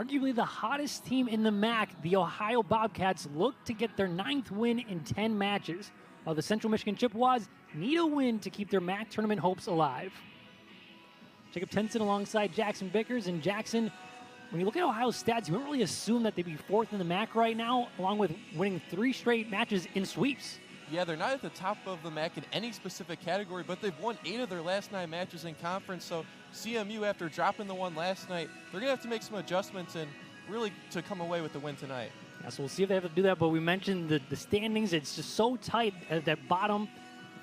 Arguably the hottest team in the MAC, the Ohio Bobcats look to get their 9th win in 10 matches, while the Central Michigan Chippewas need a win to keep their MAC tournament hopes alive. Jacob Tenson alongside Jackson Bickers. And Jackson, when you look at Ohio's stats, you don't really assume that they'd be 4th in the MAC right now, along with winning 3 straight matches in sweeps. Yeah, they're not at the top of the MAC in any specific category, but they've won 8 of their last 9 matches in conference. So CMU, after dropping the one last night, they're going to have to make some adjustments and really to come away with the win tonight. Yeah, so we'll see if they have to do that. But we mentioned the standings. It's just so tight at that bottom.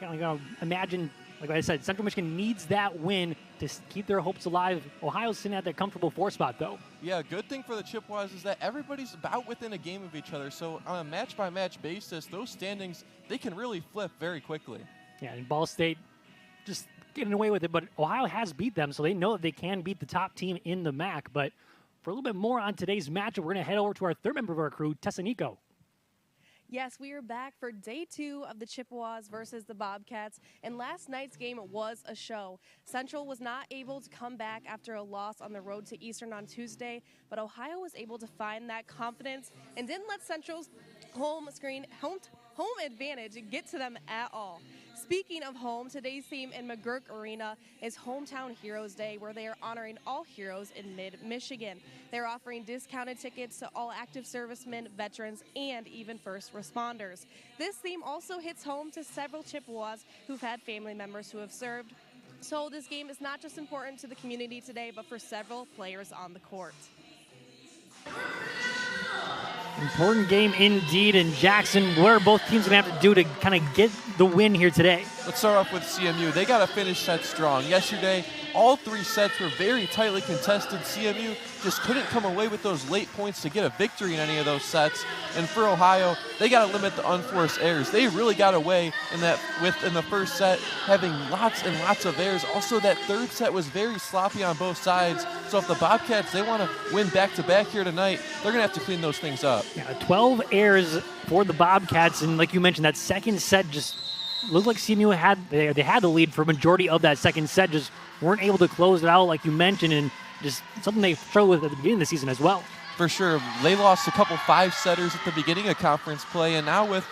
You kind of imagine, like I said, Central Michigan needs that win to keep their hopes alive. Ohio's sitting at that comfortable 4 spot, though. Yeah, good thing for the Chippewas is that everybody's about within a game of each other. So on a match-by-match basis, those standings, they can really flip very quickly. Yeah, and Ball State just getting away with it. But Ohio has beat them, so they know that they can beat the top team in the MAC. But for a little bit more on today's matchup, we're going to head over to our third member of our crew, Tessa Nico. Yes, we are back for day 2 of the Chippewas versus the Bobcats, and last night's game was a show. Central was not able to come back after a loss on the road to Eastern on Tuesday, but Ohio was able to find that confidence and didn't let Central's home advantage get to them at all. Speaking of home, today's theme in McGurk Arena is Hometown Heroes Day, where they are honoring all heroes in mid-Michigan. They're offering discounted tickets to all active servicemen, veterans, and even first responders. This theme also hits home to several Chippewas who've had family members who have served. So this game is not just important to the community today, but for several players on the court. Important game indeed. And Jackson, what are both teams going to have to do to kind of get the win here today? Let's start off with CMU. They got to finish sets strong. Yesterday, all 3 sets were very tightly contested. CMU just couldn't come away with those late points to get a victory in any of those sets. And for Ohio, they got to limit the unforced errors. They really got away in the first set, having lots and lots of errors. Also, that third set was very sloppy on both sides. So if the Bobcats, they want to win back-to-back here tonight, they're going to have to clean those things up. Yeah, 12 errors for the Bobcats. And like you mentioned, that second set just looked like CMU had the lead for a majority of that second set, just weren't able to close it out like you mentioned, and just something they struggled with at the beginning of the season as well. For sure. They lost a couple 5-setters at the beginning of conference play, and now with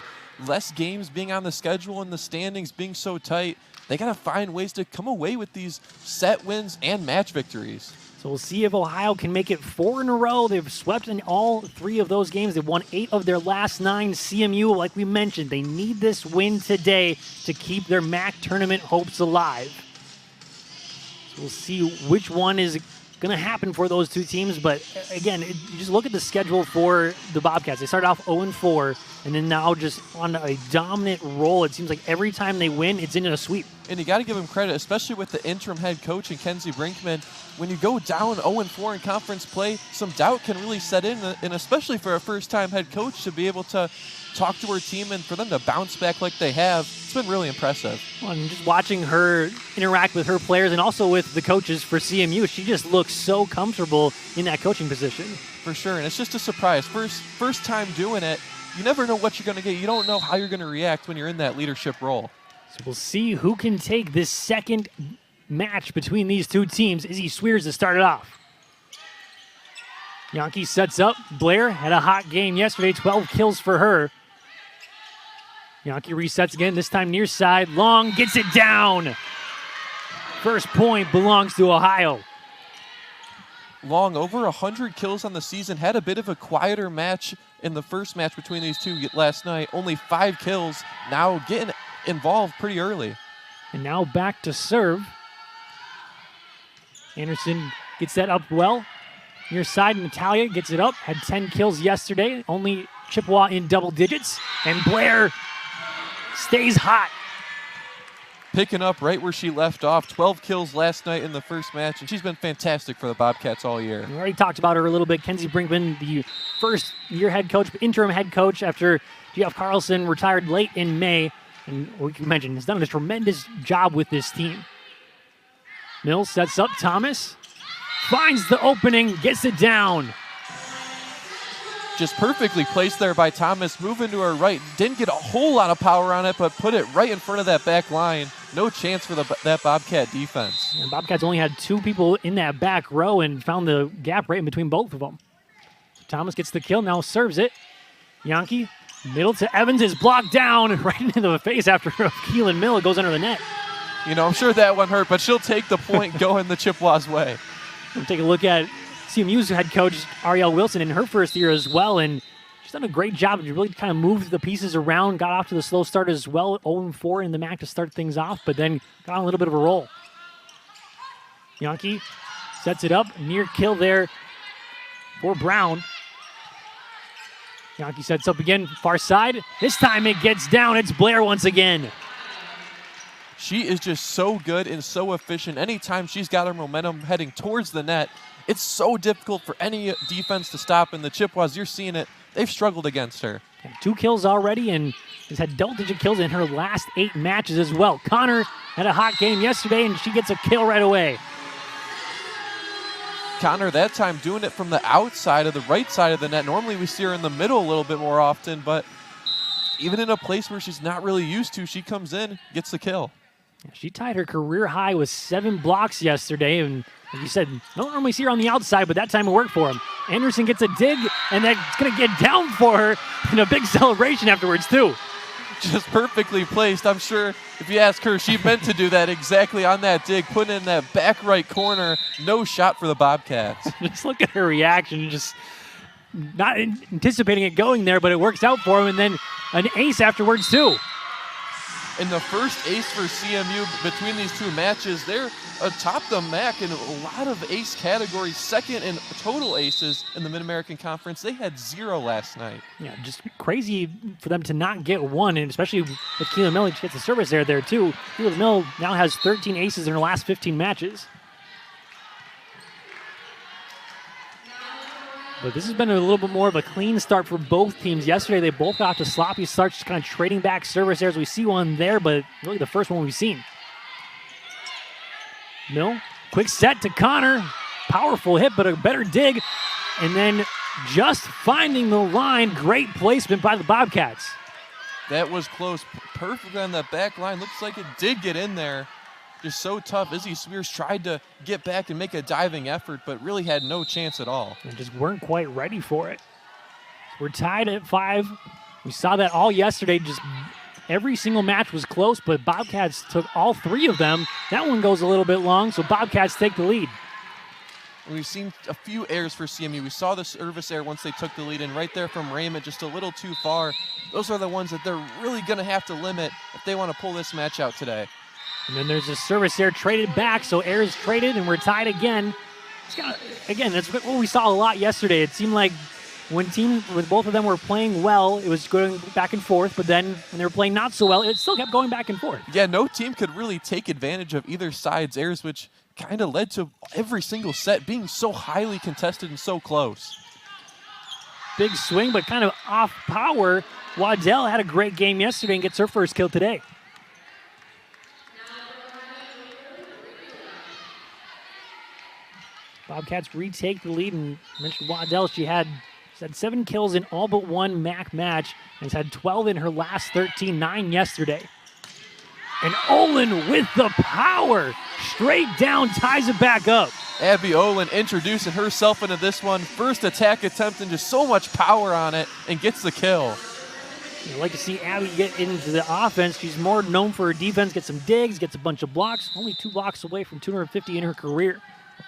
less games being on the schedule and the standings being so tight, they got to find ways to come away with these set wins and match victories. So we'll see if Ohio can make it 4 in a row. They've swept in all 3 of those games. They've won 8 of their last 9. CMU, like we mentioned, they need this win today to keep their MAC tournament hopes alive. So we'll see which one is going to happen for those 2 teams. But again, you just look at the schedule for the Bobcats. They started off 0-4, and then now just on a dominant roll. It seems like every time they win, it's in a sweep. And you got to give them credit, especially with the interim head coach and Kenzie Brinkman. When you go down 0-4 in conference play, some doubt can really set in, and especially for a first-time head coach to be able to talk to her team and for them to bounce back like they have, it's been really impressive. Well, and just watching her interact with her players and also with the coaches for CMU, she just looks so comfortable in that coaching position. For sure, and it's just a surprise. First time doing it, you never know what you're going to get. You don't know how you're going to react when you're in that leadership role. So we'll see who can take this second match between these 2 teams. Izzy Swears to start it off. Yankee sets up. Blair had a hot game yesterday, 12 kills for her. Yankee resets again, this time near side. Long gets it down. First point belongs to Ohio. Long, over 100 kills on the season, had a bit of a quieter match in the first match between these 2 last night. Only 5 kills, now getting involved pretty early. And now back to serve. Anderson gets that up well. Near side, Natalia gets it up. Had 10 kills yesterday. Only Chippewa in double digits. And Blair stays hot. Picking up right where she left off. 12 kills last night in the first match, and she's been fantastic for the Bobcats all year. We already talked about her a little bit. Kenzie Brinkman, the first-year head coach, interim head coach after Geoff Carlson retired late in May. And we can mention, has done a tremendous job with this team. Mills sets up Thomas. Finds the opening, gets it down. Just perfectly placed there by Thomas. Moving to her right. Didn't get a whole lot of power on it, but put it right in front of that back line. No chance for that Bobcat defense. And Bobcats only had 2 people in that back row and found the gap right in between both of them. Thomas gets the kill, now serves it. Yankee, middle to Evans, is blocked down right into the face after Keelan Mill. It goes under the net. You know, I'm sure that one hurt, but she'll take the point going the Chippewas' way. We'll take a look at CMU's head coach, Ariel Wilson, in her first year as well, and she's done a great job. She really kind of moved the pieces around, got off to the slow start as well, 0-4 in the MAC to start things off, but then got on a little bit of a roll. Yankee sets it up, near kill there for Brown. Yankee sets up again, far side. This time it gets down. It's Blair once again. She is just so good and so efficient. Anytime she's got her momentum heading towards the net, it's so difficult for any defense to stop. And the Chippewas, you're seeing it, they've struggled against her. 2 kills already and has had double-digit kills in her last 8 matches as well. Connor had a hot game yesterday, and she gets a kill right away. Connor that time doing it from the outside of the right side of the net. Normally we see her in the middle a little bit more often, but even in a place where she's not really used to, she comes in, gets the kill. She tied her career high with 7 blocks yesterday, and like you said, don't normally see her on the outside, but that time it worked for him. Anderson gets a dig, and that's going to get down for her in a big celebration afterwards, too. Just perfectly placed. I'm sure if you ask her, she meant to do that exactly on that dig, put in that back right corner. No shot for the Bobcats. Just look at her reaction, just not anticipating it going there, but it works out for him, and then an ace afterwards, too. In the first ace for CMU between these 2 matches, they're atop the MAC in a lot of ace categories, second in total aces in the Mid-American Conference. They had 0 last night. Yeah, just crazy for them to not get one, and especially with Keelan Mill, she gets a service there too. Keelan Mill now has 13 aces in her last 15 matches. But this has been a little bit more of a clean start for both teams. Yesterday, they both got off to sloppy starts, just kind of trading back service errors. We see one there, but really the first one we've seen. Mill, quick set to Connor. Powerful hit, but a better dig. And then just finding the line. Great placement by the Bobcats. That was close. Perfect on that back line. Looks like it did get in there. Just so tough. Izzy Spears tried to get back and make a diving effort, but really had no chance at all. And just weren't quite ready for it. We're tied at 5. We saw that all yesterday. Just every single match was close, but Bobcats took all 3 of them. That one goes a little bit long, so Bobcats take the lead. We've seen a few errors for CMU. We saw the service error once they took the lead, and right there from Raymond, just a little too far. Those are the ones that they're really going to have to limit if they want to pull this match out today. And then there's a service error traded back, so errors traded, and we're tied again. Again, that's what we saw a lot yesterday. It seemed like when both of them were playing well, it was going back and forth, but then when they were playing not so well, it still kept going back and forth. Yeah, no team could really take advantage of either side's errors, which kind of led to every single set being so highly contested and so close. Big swing, but kind of off power. Waddell had a great game yesterday and gets her first kill today. Bobcats retake the lead, and mentioned Waddell. She's had 7 kills in all but 1 MAC match, and has had 12 in her last 13, 9 yesterday. And Olin with the power, straight down, ties it back up. Abby Olin introducing herself into this one. First attack attempt and just so much power on it, and gets the kill. I'd like to see Abby get into the offense. She's more known for her defense, gets some digs, gets a bunch of blocks. Only 2 blocks away from 250 in her career.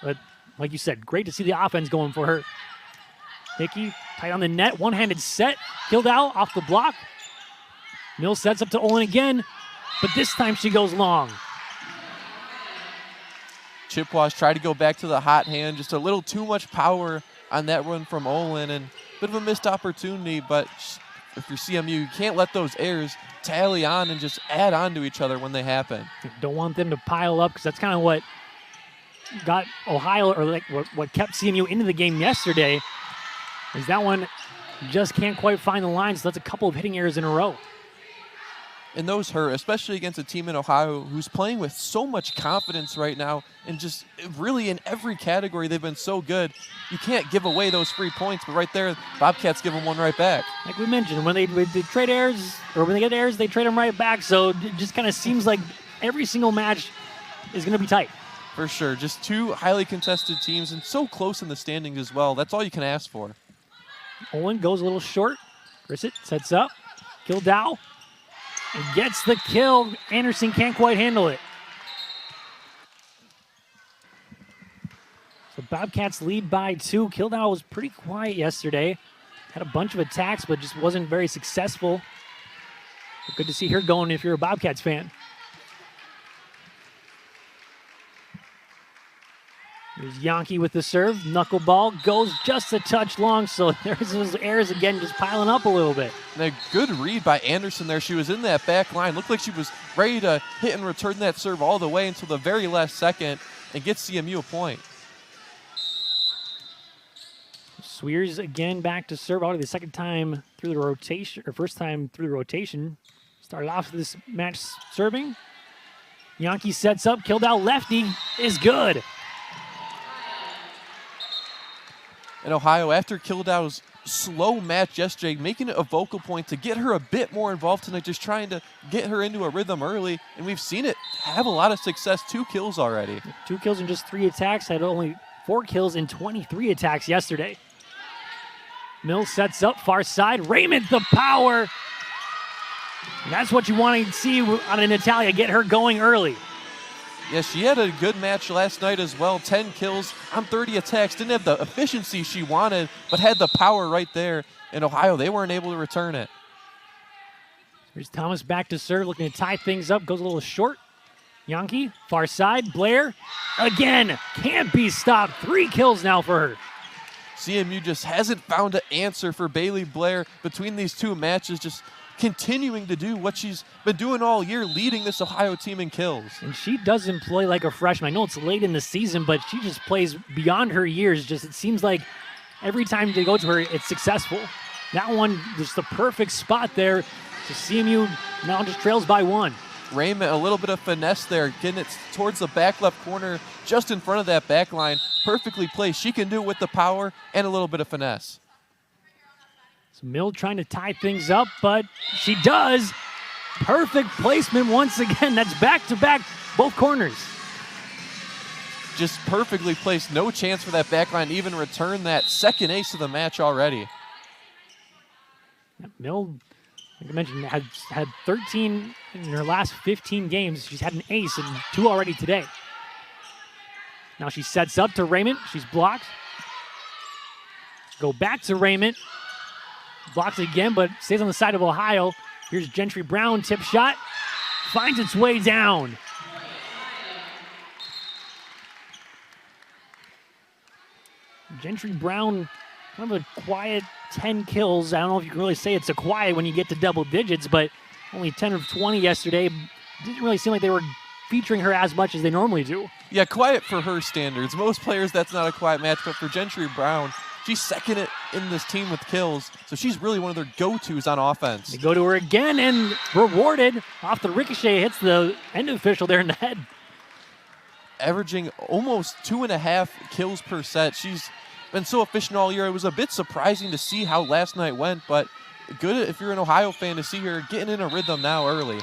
But like you said, great to see the offense going for her. Hickey, tight on the net, one-handed set, killed out off the block. Mill sets up to Olin again, but this time she goes long. Chippewas try to go back to the hot hand, just a little too much power on that run from Olin, and a bit of a missed opportunity, but if you're CMU, you can't let those errors tally on and just add on to each other when they happen. You don't want them to pile up, because that's kind of what got Ohio, or like what kept CMU into the game yesterday, is that one just can't quite find the line, so that's a couple of hitting errors in a row. And those hurt, especially against a team in Ohio who's playing with so much confidence right now, and just really in every category they've been so good. You can't give away those free points, but right there, Bobcats give them one right back. Like we mentioned, when they trade errors, or when they get errors, they trade them right back, so it just kind of seems like every single match is going to be tight. For sure. Just 2 highly contested teams and so close in the standings as well. That's all you can ask for. Owen goes a little short. Grissett sets up. Kildow. And gets the kill. Anderson can't quite handle it. So Bobcats lead by 2. Kildow was pretty quiet yesterday. Had a bunch of attacks, but just wasn't very successful. But good to see her going if you're a Bobcats fan. Here's Yankee with the serve. Knuckleball goes just a touch long, so there's those errors again just piling up a little bit. And a good read by Anderson there. She was in that back line. Looked like she was ready to hit and return that serve all the way until the very last second and get CMU a point. Swears again back to serve out of the second time through the rotation, or first time through the rotation. Started off this match serving. Yankee sets up. Kildow lefty is good. And Ohio, after Kildow's slow match yesterday, making it a vocal point to get her a bit more involved tonight, just trying to get her into a rhythm early. And we've seen it have a lot of success. 2 kills already. 2 kills in just 3 attacks. Had only 4 kills in 23 attacks yesterday. Mills sets up far side. Raymond the power. And that's what you want to see out of Natalia. Get her going early. Yeah, she had a good match last night as well. 10 kills on 30 attacks. Didn't have the efficiency she wanted, but had the power right there. In Ohio, they weren't able to return it. Here's Thomas back to serve, looking to tie things up. Goes a little short. Yankee, far side. Blair, again, can't be stopped. 3 kills now for her. CMU just hasn't found an answer for Bailey Blair between these 2 matches, just continuing to do what she's been doing all year, leading this Ohio team in kills. And she doesn't play like a freshman. I know it's late in the season, but she just plays beyond her years. Just it seems like every time they go to her, it's successful. That one, just the perfect spot there. So CMU now just trails by 1. Raymond, a little bit of finesse there, getting it towards the back left corner, just in front of that back line. Perfectly placed. She can do it with the power and a little bit of finesse. So Mill trying to tie things up, but she does. Perfect placement once again. That's back-to-back, both corners. Just perfectly placed. No chance for that back line to even return that second ace of the match already. Mill, like I mentioned, had 13 in her last 15 games. She's had an ace and 2 already today. Now she sets up to Raymond. She's blocked. Go back to Raymond. Blocks it again, but stays on the side of Ohio. Here's Gentry Brown, tip shot. Finds its way down. Gentry Brown, kind of a quiet 10 kills. I don't know if you can really say it's a quiet when you get to double digits, but only 10 of 20 yesterday. Didn't really seem like they were featuring her as much as they normally do. Yeah, quiet for her standards. Most players, that's not a quiet match, but for Gentry Brown, she's second in this team with kills, so she's really one of their go-tos on offense. They go to her again and rewarded. Off the ricochet, hits the end official there in the head. Averaging almost 2.5 kills per set. She's been so efficient all year. It was a bit surprising to see how last night went, but good if you're an Ohio fan to see her getting in a rhythm now early.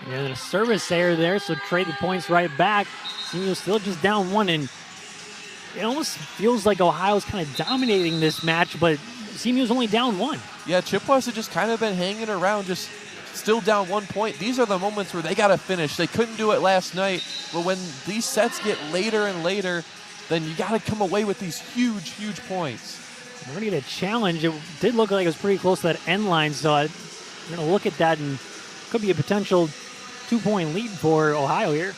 Yeah, and a service error there, so trade the points right back. CMU still just down 1, and it almost feels like Ohio's kind of dominating this match, but CMU's only down 1. Yeah, Chippewas have just kind of been hanging around, just still down 1 point. These are the moments where they got to finish. They couldn't do it last night, but when these sets get later and later, then you got to come away with these huge, huge points. We're going to get a challenge. It did look like it was pretty close to that end line, so I'm going to look at that, and could be a potential 2-point lead for Ohio here.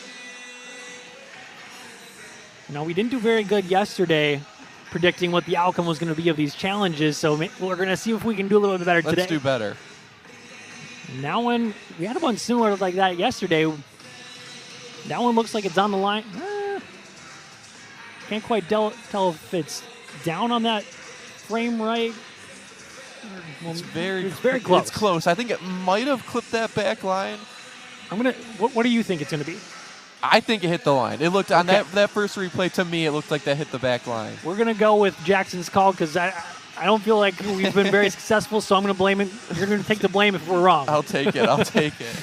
Now, we didn't do very good yesterday predicting what the outcome was going to be of these challenges, so we're going to see if we can do a little bit better today. Let's do better. Now, when we had one similar like that yesterday, that one looks like it's on the line. Can't quite tell if it's down on that frame right. Well, it's very close. It's close. I think it might have clipped that back line. What do you think it's going to be? I think it hit the line. It looked on that first replay, to me, it looked like that hit the back line. We're going to go with Jackson's call because I don't feel like we've been very successful, so I'm going to blame it. You're going to take the blame if we're wrong. I'll take it. I'll take it.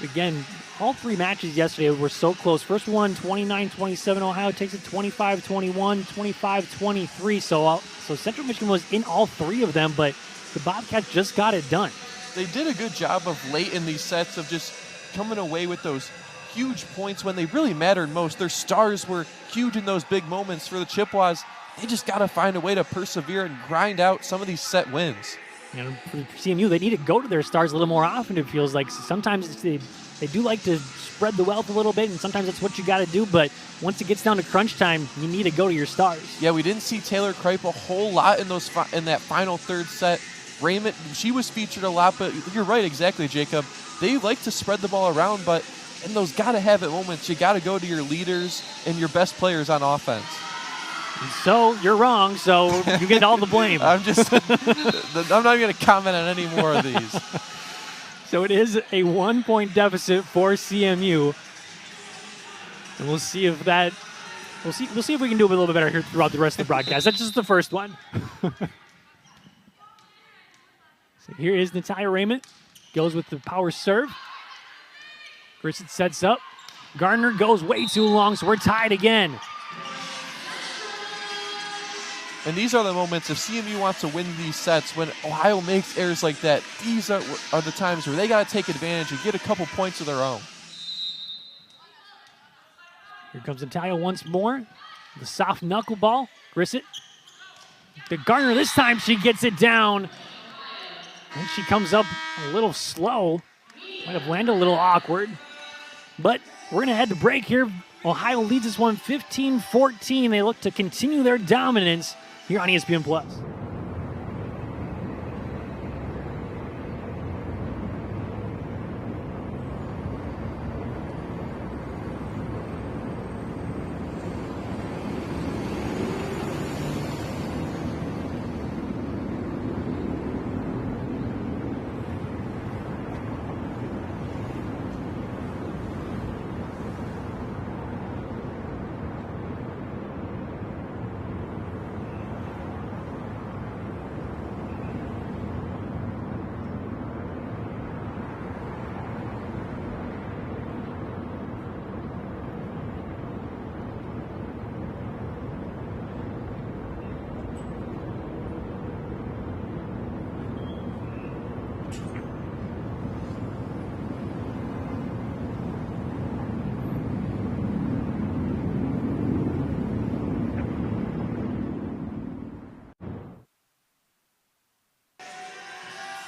Again, all three matches yesterday were so close. First one, 29-27. Ohio takes it 25-21, 25-23. So Central Michigan was in all three of them, but the Bobcats just got it done. They did a good job of late in these sets of just coming away with those huge points when they really mattered most. Their stars were huge in those big moments. For the Chippewas, they just got to find a way to persevere and grind out some of these set wins. For CMU, they need to go to their stars a little more often, it feels like. Sometimes they do like to spread the wealth a little bit, and sometimes that's what you got to do, but once it gets down to crunch time, you need to go to your stars. Yeah, we didn't see Taylor Kripe a whole lot in that final third set. Raymond, she was featured a lot, but you're right, exactly, Jacob. They like to spread the ball around, but in those gotta-have-it moments, you got to go to your leaders and your best players on offense. So you're wrong, so you get all the blame. I'm not even going to comment on any more of these. So it is a 1-point deficit for CMU. And we'll see if we can do a little bit better here throughout the rest of the broadcast. That's just the first one. So here is Natalia Raymond. Goes with the power serve. Grissett sets up. Gardner goes way too long, so we're tied again. And these are the moments, if CMU wants to win these sets, when Ohio makes errors like that, these are the times where they got to take advantage and get a couple points of their own. Here comes Natalia once more. The soft knuckleball. Grissett. The Gardner this time, she gets it down. And she comes up a little slow. Might have landed a little awkward. But we're going to head to break here. Ohio leads this one 15-14. They look to continue their dominance here on ESPN+.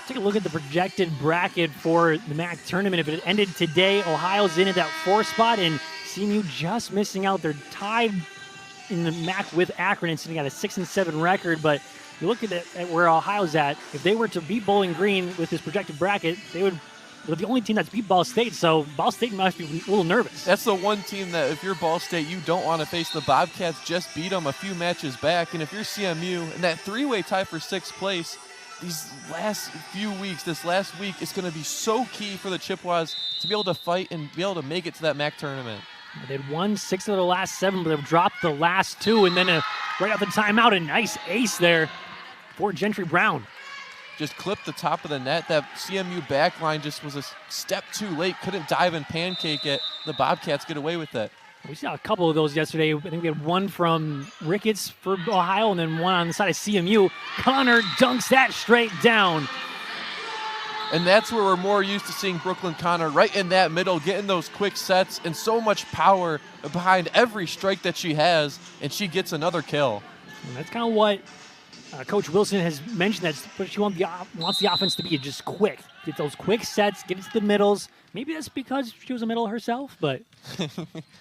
Take a look at the projected bracket for the MAC tournament. If it ended today, Ohio's in at that 4 spot, and CMU just missing out. They're tied in the MAC with Akron and sitting at a 6-7 record. But you look at where Ohio's at. If they were to beat Bowling Green with this projected bracket, they're the only team that's beat Ball State. So Ball State must be a little nervous. That's the one team that if you're Ball State, you don't want to face. The Bobcats just beat them a few matches back. And if you're CMU, in that 3-way tie for 6th place, these last few weeks, this last week is going to be so key for the Chippewas to be able to fight and be able to make it to that MAC tournament. They'd won 6 of the last 7, but they've dropped the last 2. And then right off the timeout, a nice ace there for Gentry Brown. Just clipped the top of the net. That CMU backline just was a step too late. Couldn't dive and pancake it. The Bobcats get away with it. We saw a couple of those yesterday. I think we had one from Ricketts for Ohio and then one on the side of CMU. Connor dunks that straight down. And that's where we're more used to seeing Brooklyn Connor right in that middle, getting those quick sets and so much power behind every strike that she has, and she gets another kill. And that's kind of what Coach Wilson has mentioned. That's what she wants the offense to be, just quick. Get those quick sets, get it to the middles. Maybe that's because she was a middle herself, but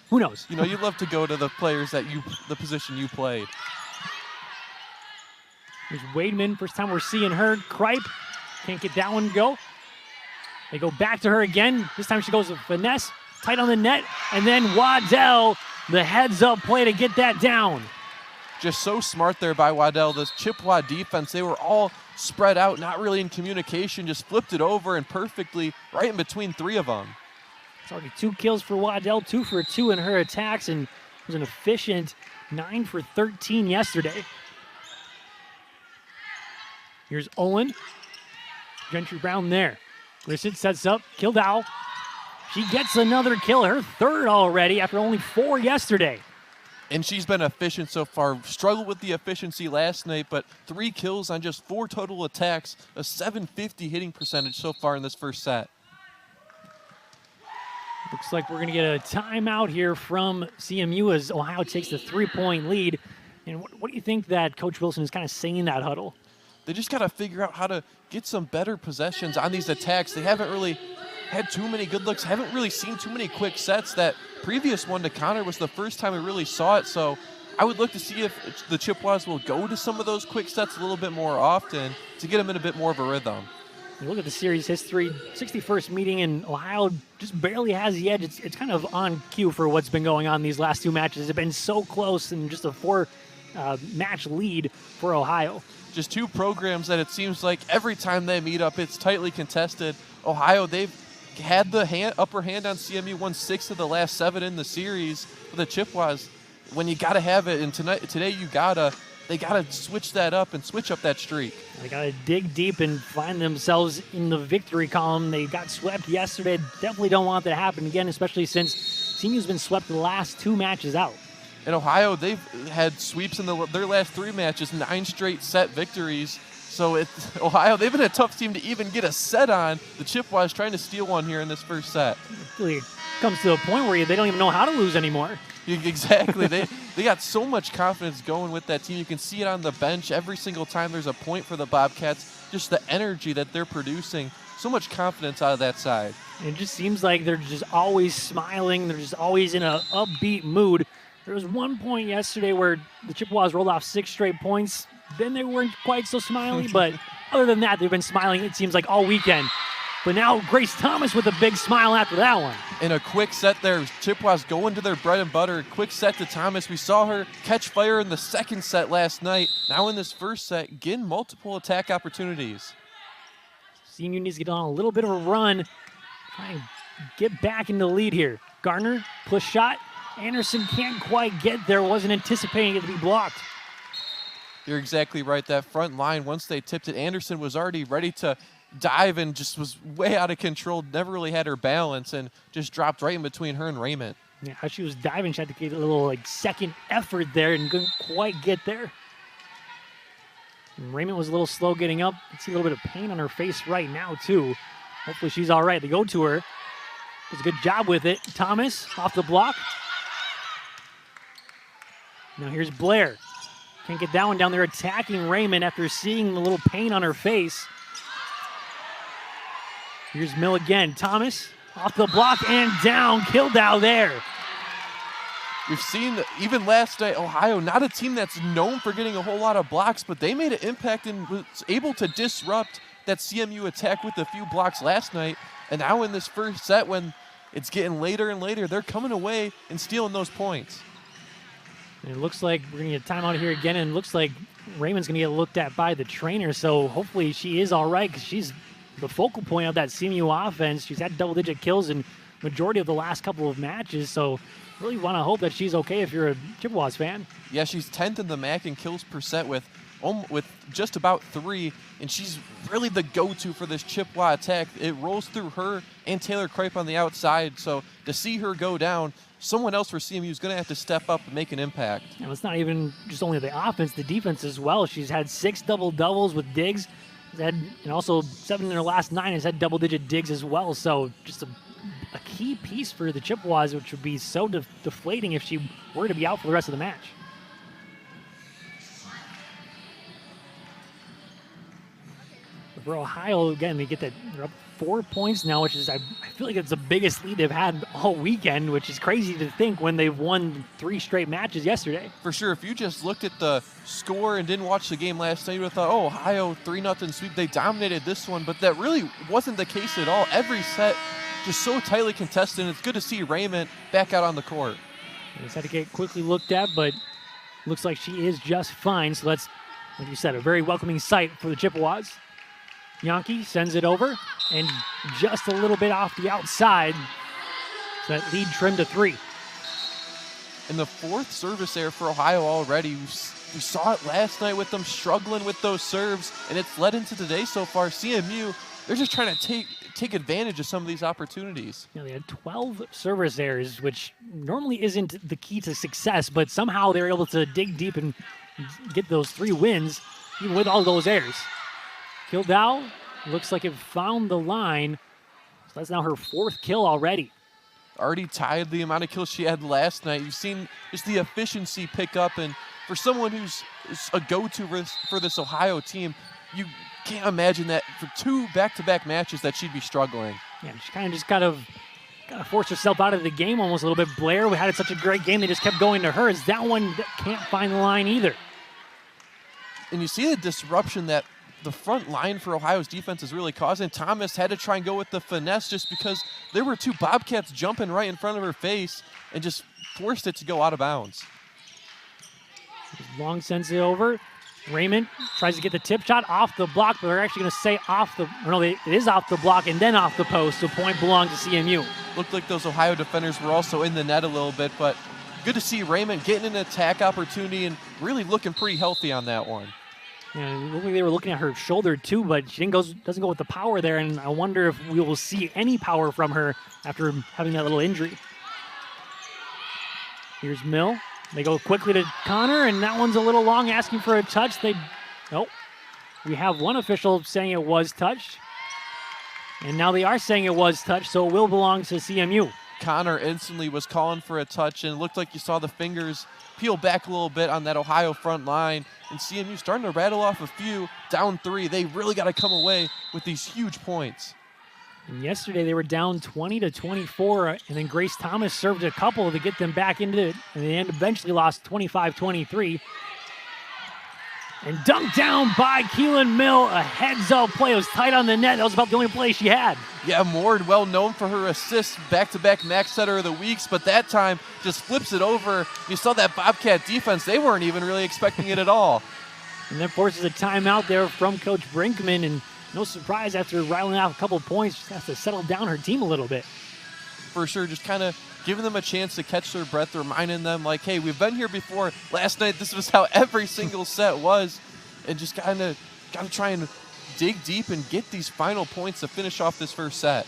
who knows? You know, you love to go to the players the position you played. Here's Wademan. First time we're seeing her. Kripe can't get that one to go. They go back to her again. This time she goes with finesse, tight on the net, and then Waddell, the heads-up play to get that down. Just so smart there by Waddell. This Chippewa defense, they were all spread out, not really in communication, just flipped it over and perfectly right in between 3 of them. It's already 2 kills for Waddell, 2 for 2 in her attacks, and it was an efficient 9 for 13 yesterday. Here's Olin. Gentry Brown there. Grissett sets up. Kildau. She gets another kill, her third already after only 4 yesterday. And she's been efficient so far. Struggled with the efficiency last night, but 3 kills on just 4 total attacks, a 750 hitting percentage so far in this first set. Looks like we're going to get a timeout here from CMU as Ohio takes the 3-point lead. And what do you think that Coach Wilson is kind of saying in that huddle? They just got to figure out how to get some better possessions on these attacks. They haven't really had too many good looks, haven't really seen too many quick sets. That previous one to Connor was the first time we really saw it, so I would look to see if the Chippewas will go to some of those quick sets a little bit more often to get them in a bit more of a rhythm. You look at the series history, 61st meeting, and Ohio just barely has the edge. It's kind of on cue for what's been going on these last 2 matches. It's been so close and just a 4-match lead for Ohio. Just 2 programs that it seems like every time they meet up, it's tightly contested. Ohio, they've had the upper hand on CMU, won 6 of the last 7 in the series. For the Chippewas, when you got to have it, and today they gotta switch that up and switch up that streak. They gotta dig deep and find themselves in the victory column. They got swept yesterday. Definitely don't want that to happen again, especially since CMU's been swept the last 2 matches out. In Ohio, they've had sweeps in their last 3 matches, 9 straight set victories. So Ohio, they've been a tough team to even get a set on. The Chippewas trying to steal one here in this first set. It really comes to a point where they don't even know how to lose anymore. Exactly. They got so much confidence going with that team. You can see it on the bench every single time there's a point for the Bobcats. Just the energy that they're producing. So much confidence out of that side. It just seems like they're just always smiling. They're just always in an upbeat mood. There was one point yesterday where the Chippewas rolled off 6 straight points. Then they weren't quite so smiley, but other than that, they've been smiling, it seems like, all weekend. But now Grace Thomas with a big smile after that one. In a quick set there, Chippewas going to their bread and butter. Quick set to Thomas. We saw her catch fire in the second set last night. Now in this first set, getting multiple attack opportunities. CMU needs to get on a little bit of a run. Try and get back in the lead here. Garner, push shot. Anderson can't quite get there. Wasn't anticipating it to be blocked. You're exactly right. That front line, once they tipped it, Anderson was already ready to dive and just was way out of control, never really had her balance, and just dropped right in between her and Raymond. Yeah, as she was diving, she had to get a little second effort there and couldn't quite get there. And Raymond was a little slow getting up. You can see a little bit of pain on her face right now, too. Hopefully she's all right. They go to her. Does a good job with it. Thomas off the block. Now here's Blair. Can't get that one down there, attacking Raymond after seeing the little pain on her face. Here's Mill again. Thomas off the block and down. Killed out there. We've seen, even last night, Ohio, not a team that's known for getting a whole lot of blocks, but they made an impact and was able to disrupt that CMU attack with a few blocks last night. And now in this first set, when it's getting later and later, they're coming away and stealing those points. And it looks like we're going to get a timeout here again, and it looks like Raymond's going to get looked at by the trainer, so hopefully she is all right because she's the focal point of that CMU offense. She's had double-digit kills in majority of the last couple of matches, so really want to hope that she's okay if you're a Chippewas fan. Yeah, she's 10th in the MAC in kills per set with just about 3, and she's really the go-to for this Chippewa attack. It rolls through her and Taylor Kripe on the outside, so to see her go down, someone else for CMU is going to have to step up and make an impact. And it's not even just only the offense, the defense as well. She's had 6 double-doubles with digs, and also 7 in her last 9 has had double-digit digs as well, so just a key piece for the Chippewas, which would be so deflating if she were to be out for the rest of the match. For Ohio, again, they get that, they're up 4 points now, which is, I feel like it's the biggest lead they've had all weekend, which is crazy to think when they've won 3 straight matches yesterday. For sure, if you just looked at the score and didn't watch the game last night, you would have thought, oh, Ohio 3-0 sweep, they dominated this one, but that really wasn't the case at all. Every set just so tightly contested, and it's good to see Raymond back out on the court. They just had to get quickly looked at, but looks like she is just fine, so that's, like you said, a very welcoming sight for the Chippewas. Yankee sends it over, and just a little bit off the outside. So that lead trimmed to 3. And the 4th service error for Ohio already. We saw it last night with them struggling with those serves, and it's led into today so far. CMU they're just trying to take advantage of some of these opportunities. You know, they had 12 service errors, which normally isn't the key to success, but somehow they were able to dig deep and get those 3 wins, even with all those errors. Kildau looks like it found the line, so that's now her 4th kill already. Already tied the amount of kills she had last night. You've seen just the efficiency pick up, and for someone who's a go-to for this Ohio team, you can't imagine that for 2 back-to-back matches that she'd be struggling. Yeah, she kind of just got to force herself out of the game almost a little bit. Blair, we had such a great game, they just kept going to her. Is that one that can't find the line either? And you see the disruption that the front line for Ohio's defense is really causing. Thomas had to try and go with the finesse just because there were 2 Bobcats jumping right in front of her face and just forced it to go out of bounds. Long sends it over. Raymond tries to get the tip shot off the block, but they're actually going to say it is off the block and then off the post, so point belongs to CMU. Looked like those Ohio defenders were also in the net a little bit, but good to see Raymond getting an attack opportunity and really looking pretty healthy on that one. Yeah, it looked like they were looking at her shoulder too, but she doesn't go with the power there, and I wonder if we will see any power from her after having that little injury. Here's Mill. They go quickly to Connor, and that one's a little long, asking for a touch. Nope. We have one official saying it was touched, and now they are saying it was touched, so it will belong to CMU. Connor instantly was calling for a touch, and it looked like you saw the fingers peel back a little bit on that Ohio front line, and CMU starting to rattle off a few, down 3. They really got to come away with these huge points. And yesterday they were down 20-24, and then Grace Thomas served a couple to get them back into it, and they eventually lost 25-23. And dunked down by Keelan Mill, a heads-up play. It was tight on the net. That was about the only play she had. Yeah, Mord, well known for her assists, back-to-back max setter of the weeks, but that time just flips it over. You saw that Bobcat defense. They weren't even really expecting it at all. And then forces a timeout there from Coach Brinkman, and no surprise after riling off a couple of points, just has to settle down her team a little bit. For sure, just kind of giving them a chance to catch their breath, reminding them like, hey, we've been here before. Last night, this was how every single set was, and just kind of got to try and dig deep and get these final points to finish off this first set.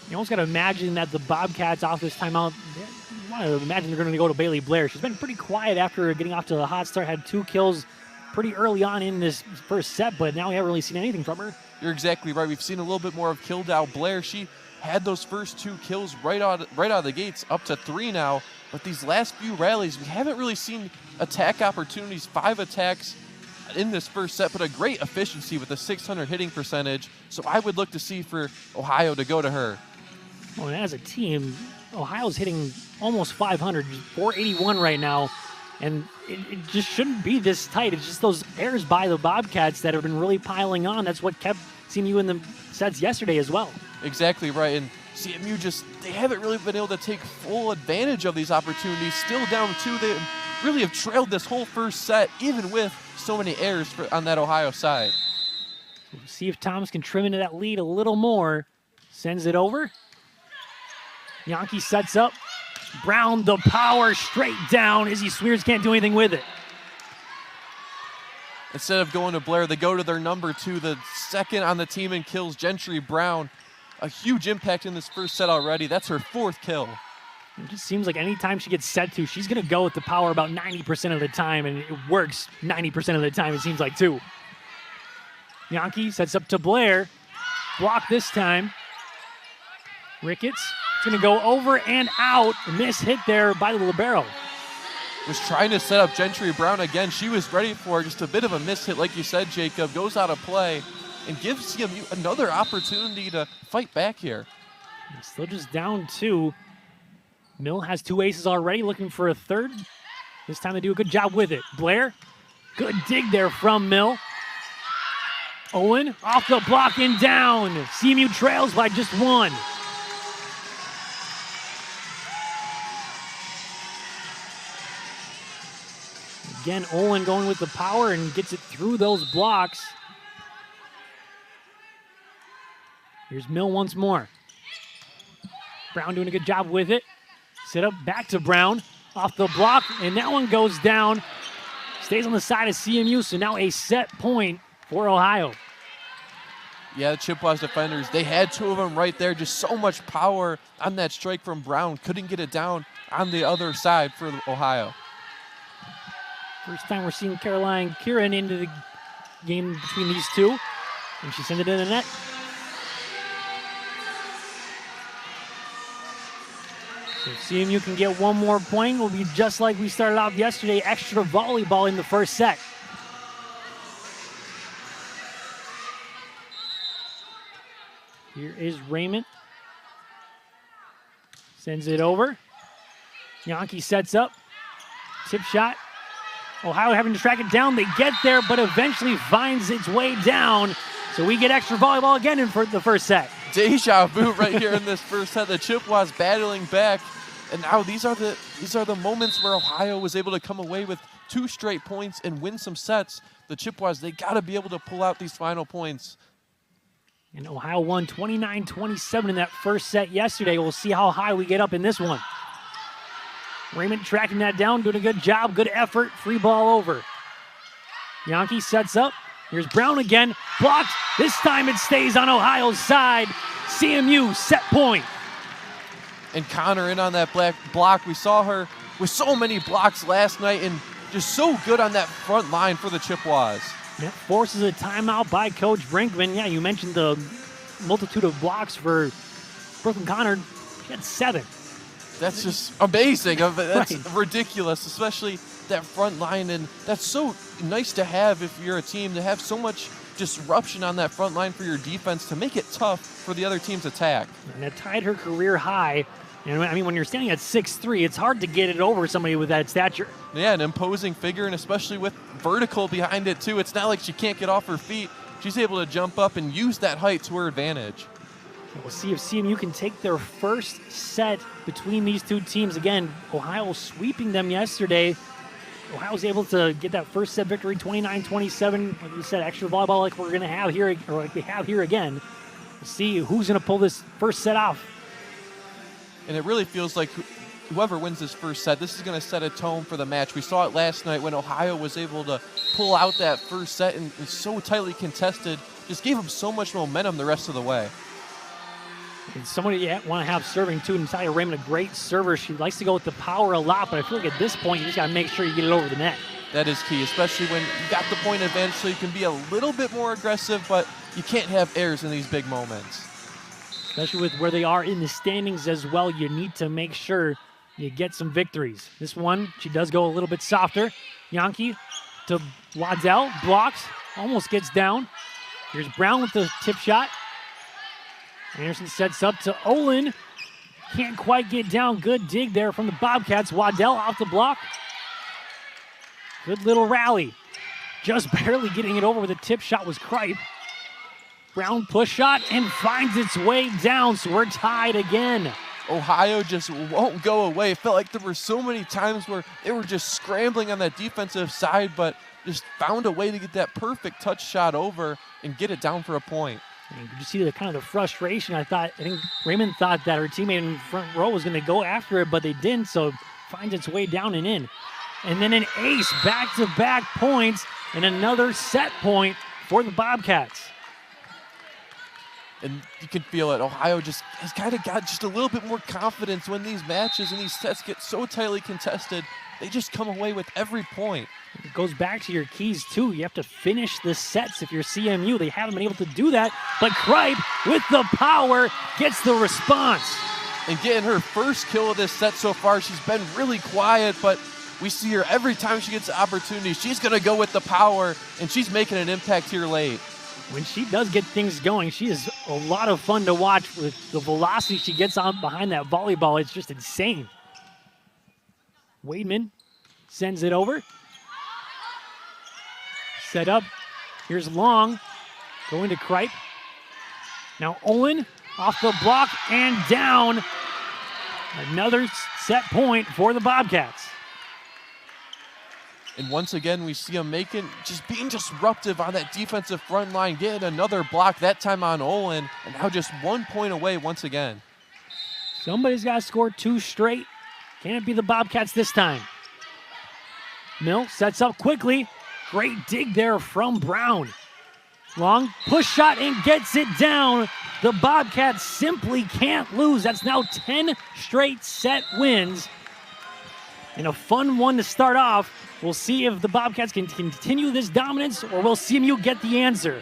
You almost got to imagine that the Bobcats off this timeout, you want to imagine they're going to go to Bailey Blair. She's been pretty quiet after getting off to a hot start, had 2 kills pretty early on in this first set, but now we haven't really seen anything from her. You're exactly right. We've seen a little bit more of Kildau Blair. She had those first 2 kills right out of the gates, up to 3 now. But these last few rallies, we haven't really seen attack opportunities. 5 attacks in this first set, but a great efficiency with a 600 hitting percentage. So I would look to see for Ohio to go to her. Well, and as a team, Ohio's hitting almost 500, 481 right now. And it just shouldn't be this tight. It's just those errors by the Bobcats that have been really piling on. That's what kept CMU in the sets yesterday as well. Exactly right. And CMU they haven't really been able to take full advantage of these opportunities. Still down 2. They really have trailed this whole first set, even with so many errors on that Ohio side. We'll see if Thomas can trim into that lead a little more. Sends it over. Yankee sets up. Brown, the power, straight down. Izzy Swears can't do anything with it. Instead of going to Blair, they go to their number 2, the second on the team in kills, Gentry Brown. A huge impact in this first set already. That's her 4th kill. It just seems like anytime she gets set to, she's going to go with the power about 90% of the time, and it works 90% of the time, it seems like, too. Yankee sets up to Blair. Block this time. Ricketts. It's going to go over and out. Miss hit there by the libero. Was trying to set up Gentry Brown again. She was ready for just a bit of a miss hit, like you said, Jacob. Goes out of play and gives CMU another opportunity to fight back here. Still just down 2. Mill has 2 aces already, looking for a third. This time they do a good job with it. Blair, good dig there from Mill. Owen off the block and down. CMU trails by just 1. Again, Olin going with the power and gets it through those blocks. Here's Mill once more. Brown doing a good job with it. Set up back to Brown. Off the block, and that one goes down. Stays on the side of CMU, so now a set point for Ohio. Yeah, the Chippewas defenders, they had two of them right there. Just so much power on that strike from Brown. Couldn't get it down on the other side for Ohio. First time we're seeing Caroline Kieran into the game between these two. And she sent it in the net. So CMU can get one more point. Will be just like we started off yesterday, extra volleyball in the first set. Here is Raymond. Sends it over. Yankee sets up. Tip shot. Ohio having to track it down. They get there, but eventually finds its way down. So we get extra volleyball again in the first set. Deja vu right here in this first set. The Chippewas battling back. And now these are the moments where Ohio was able to come away with 2 straight points and win some sets. The Chippewas, they got to be able to pull out these final points. And Ohio won 29-27 in that first set yesterday. We'll see how high we get up in this one. Raymond tracking that down, doing a good job, good effort, free ball over. Yankee sets up. Here's Brown again, blocked. This time it stays on Ohio's side. CMU set point. And Connor in on that block. We saw her with so many blocks last night and just so good on that front line for the Chippewas. That forces a timeout by Coach Brinkman. Yeah, you mentioned the multitude of blocks for Brooklyn Connor. She had 7. That's just amazing. That's Right. Ridiculous, especially that front line. And that's so nice to have if you're a team, to have so much disruption on that front line for your defense to make it tough for the other team's attack. And that tied her career high. And I mean, when you're standing at 6'3", it's hard to get it over somebody with that stature. Yeah, an imposing figure, and especially with vertical behind it too. It's not like she can't get off her feet. She's able to jump up and use that height to her advantage. We'll see if CMU can take their first set between these two teams. Again, Ohio sweeping them yesterday. Ohio was able to get that first set victory, 29-27. Like we said, extra volleyball like we're going to have here, or like we have here again. We'll see who's going to pull this first set off. And it really feels like whoever wins this first set, this is going to set a tone for the match. We saw it last night when Ohio was able to pull out that first set and was so tightly contested, just gave them so much momentum the rest of the way. And somebody you want to have serving too. Natalia Raymond, a great server. She likes to go with the power a lot, but I feel like at this point you just got to make sure you get it over the net. That is key, especially when you got the point advantage, so you can be a little bit more aggressive, but you can't have errors in these big moments. Especially with where they are in the standings as well, you need to make sure you get some victories. This one, she does go a little bit softer. Yankee to Waddell, blocks, almost gets down. Here's Brown with the tip shot. Anderson sets up to Olin. Can't quite get down. Good dig there from the Bobcats. Waddell off the block. Good little rally. Just barely getting it over with a tip shot was Kripe. Brown push shot and finds its way down, so we're tied again. Ohio just won't go away. It felt like there were so many times where they were just scrambling on that defensive side, but just found a way to get that perfect touch shot over and get it down for a point. And you see the kind of the frustration. I think Raymond thought that her teammate in the front row was going to go after it, but they didn't, so it finds its way down and in. And then an ace, back-to-back points, and another set point for the Bobcats. And you can feel it. Ohio just has kind of got just a little bit more confidence when these matches and these sets get so tightly contested. They just come away with every point. It goes back to your keys, too. You have to finish the sets if you're CMU. They haven't been able to do that. But Kripe, with the power, gets the response. And getting her first kill of this set so far, she's been really quiet, but we see her every time she gets the opportunity. She's going to go with the power, and she's making an impact here late. When she does get things going, she is a lot of fun to watch with the velocity she gets on behind that volleyball. It's just insane. Wademan sends it over. Set up. Here's Long. Going to Kripe. Now Olin off the block and down. Another set point for the Bobcats. And once again, we see them being disruptive on that defensive front line, getting another block, that time on Olin, and now just 1 point away once again. Somebody's got to score 2 straight. Can it be the Bobcats this time? Mill sets up quickly. Great dig there from Brown. Long push shot and gets it down. The Bobcats simply can't lose. That's now 10 straight set wins. And a fun one to start off. We'll see if the Bobcats can continue this dominance or will CMU get the answer.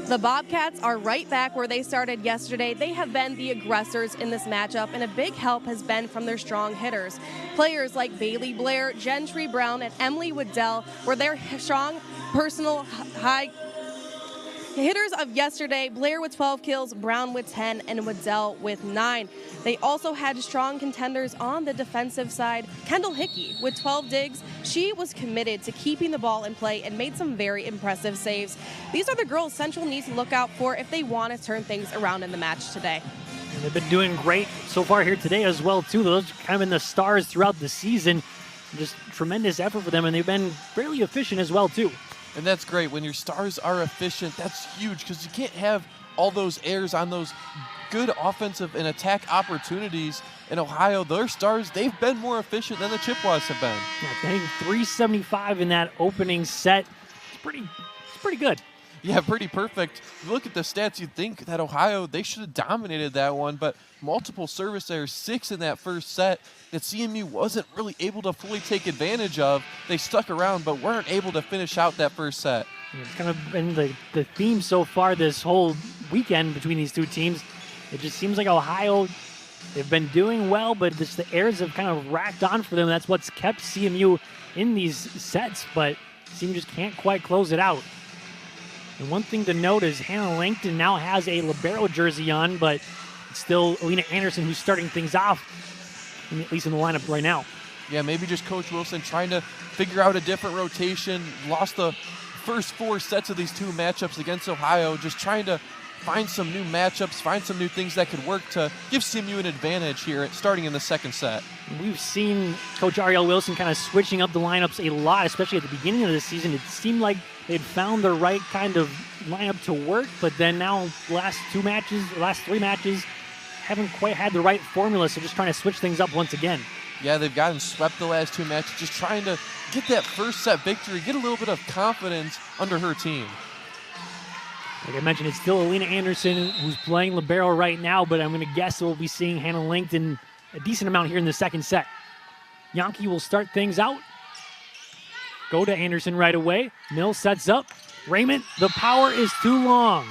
The Bobcats are right back where they started yesterday. They have been the aggressors in this matchup, and a big help has been from their strong hitters. Players like Bailey Blair, Gentry Brown, and Emily Waddell were their strong personal high hitters of yesterday. Blair with 12 kills, Brown with 10, and Waddell with 9. They also had strong contenders on the defensive side. Kendall Hickey with 12 digs. She was committed to keeping the ball in play and made some very impressive saves. These are the girls Central needs to look out for if they want to turn things around in the match today. And they've been doing great so far here today as well, too. Those have kind of been the stars throughout the season. Just tremendous effort for them, and they've been fairly efficient as well, too. And that's great. When your stars are efficient, that's huge because you can't have all those errors on those good offensive and attack opportunities. In Ohio, their stars, they've been more efficient than the Chippewas have been. Yeah, hitting 375 in that opening set. It's pretty good. Yeah, pretty perfect. If you look at the stats, you'd think that Ohio, they should have dominated that one, but multiple service errors, 6 in that first set, that CMU wasn't really able to fully take advantage of. They stuck around, but weren't able to finish out that first set. It's kind of been the theme so far this whole weekend between these two teams. It just seems like Ohio, they've been doing well, but just the errors have kind of racked on for them. That's what's kept CMU in these sets, but CMU just can't quite close it out. And one thing to note is Hannah Langton now has a libero jersey on, but it's still Alina Anderson who's starting things off, at least in the lineup right now. Yeah, maybe just Coach Wilson trying to figure out a different rotation. Lost the first 4 sets of these 2 matchups against Ohio, just trying to find some new matchups, find some new things that could work to give CMU an advantage here starting in the second set. We've seen Coach Ariel Wilson kind of switching up the lineups a lot, especially at the beginning of the season. It seemed like they'd found the right kind of lineup to work, but then now last 3 matches, haven't quite had the right formula, so just trying to switch things up once again. Yeah, they've gotten swept the last 2 matches, just trying to get that first set victory, get a little bit of confidence under her team. Like I mentioned, it's still Alina Anderson who's playing libero right now, but I'm going to guess we'll be seeing Hannah Langton a decent amount here in the second set. Yankee will start things out. Go to Anderson right away. Mill sets up. Raymond, the power is too long.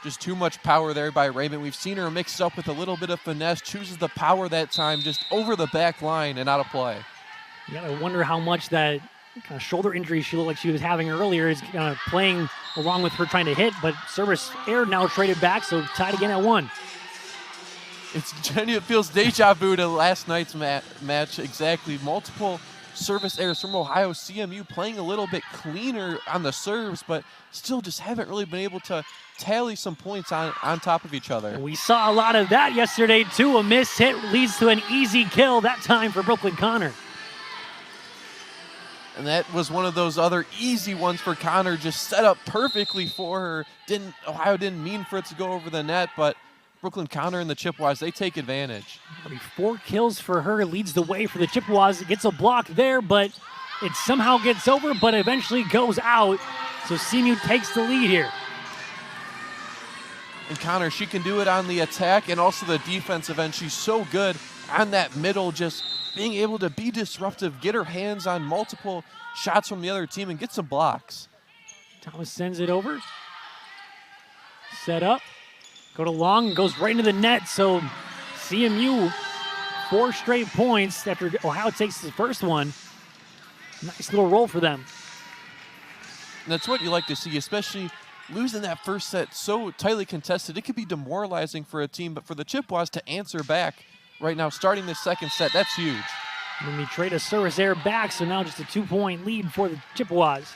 Just too much power there by Raymond. We've seen her mixed up with a little bit of finesse, chooses the power that time just over the back line and out of play. You gotta wonder how much that kind of shoulder injury she looked like she was having earlier is kind of playing along with her trying to hit, but service error now traded back, so tied again at 1. It feels deja vu to last night's match. Exactly. Multiple service errors from Ohio. CMU playing a little bit cleaner on the serves, but still just haven't really been able to tally some points on top of each other. We saw a lot of that yesterday, too. A missed hit leads to an easy kill, that time for Brooklyn Connor. And that was one of those other easy ones for Connor, just set up perfectly for her. Ohio didn't mean for it to go over the net, but Brooklyn Connor and the Chippewas, they take advantage. 4 kills for her, leads the way for the Chippewas. It gets a block there, but it somehow gets over, but eventually goes out. So CMU takes the lead here. And Connor, she can do it on the attack and also the defensive end. She's so good on that middle, just being able to be disruptive, get her hands on multiple shots from the other team and get some blocks. Thomas sends it over. Set up. Go to Long, goes right into the net. So CMU, 4 straight points after Ohio takes the first one. Nice little roll for them. And that's what you like to see, especially losing that first set so tightly contested. It could be demoralizing for a team, but for the Chippewas to answer back right now, starting this second set, that's huge. And then we trade a service error back, so now just a 2-point lead for the Chippewas.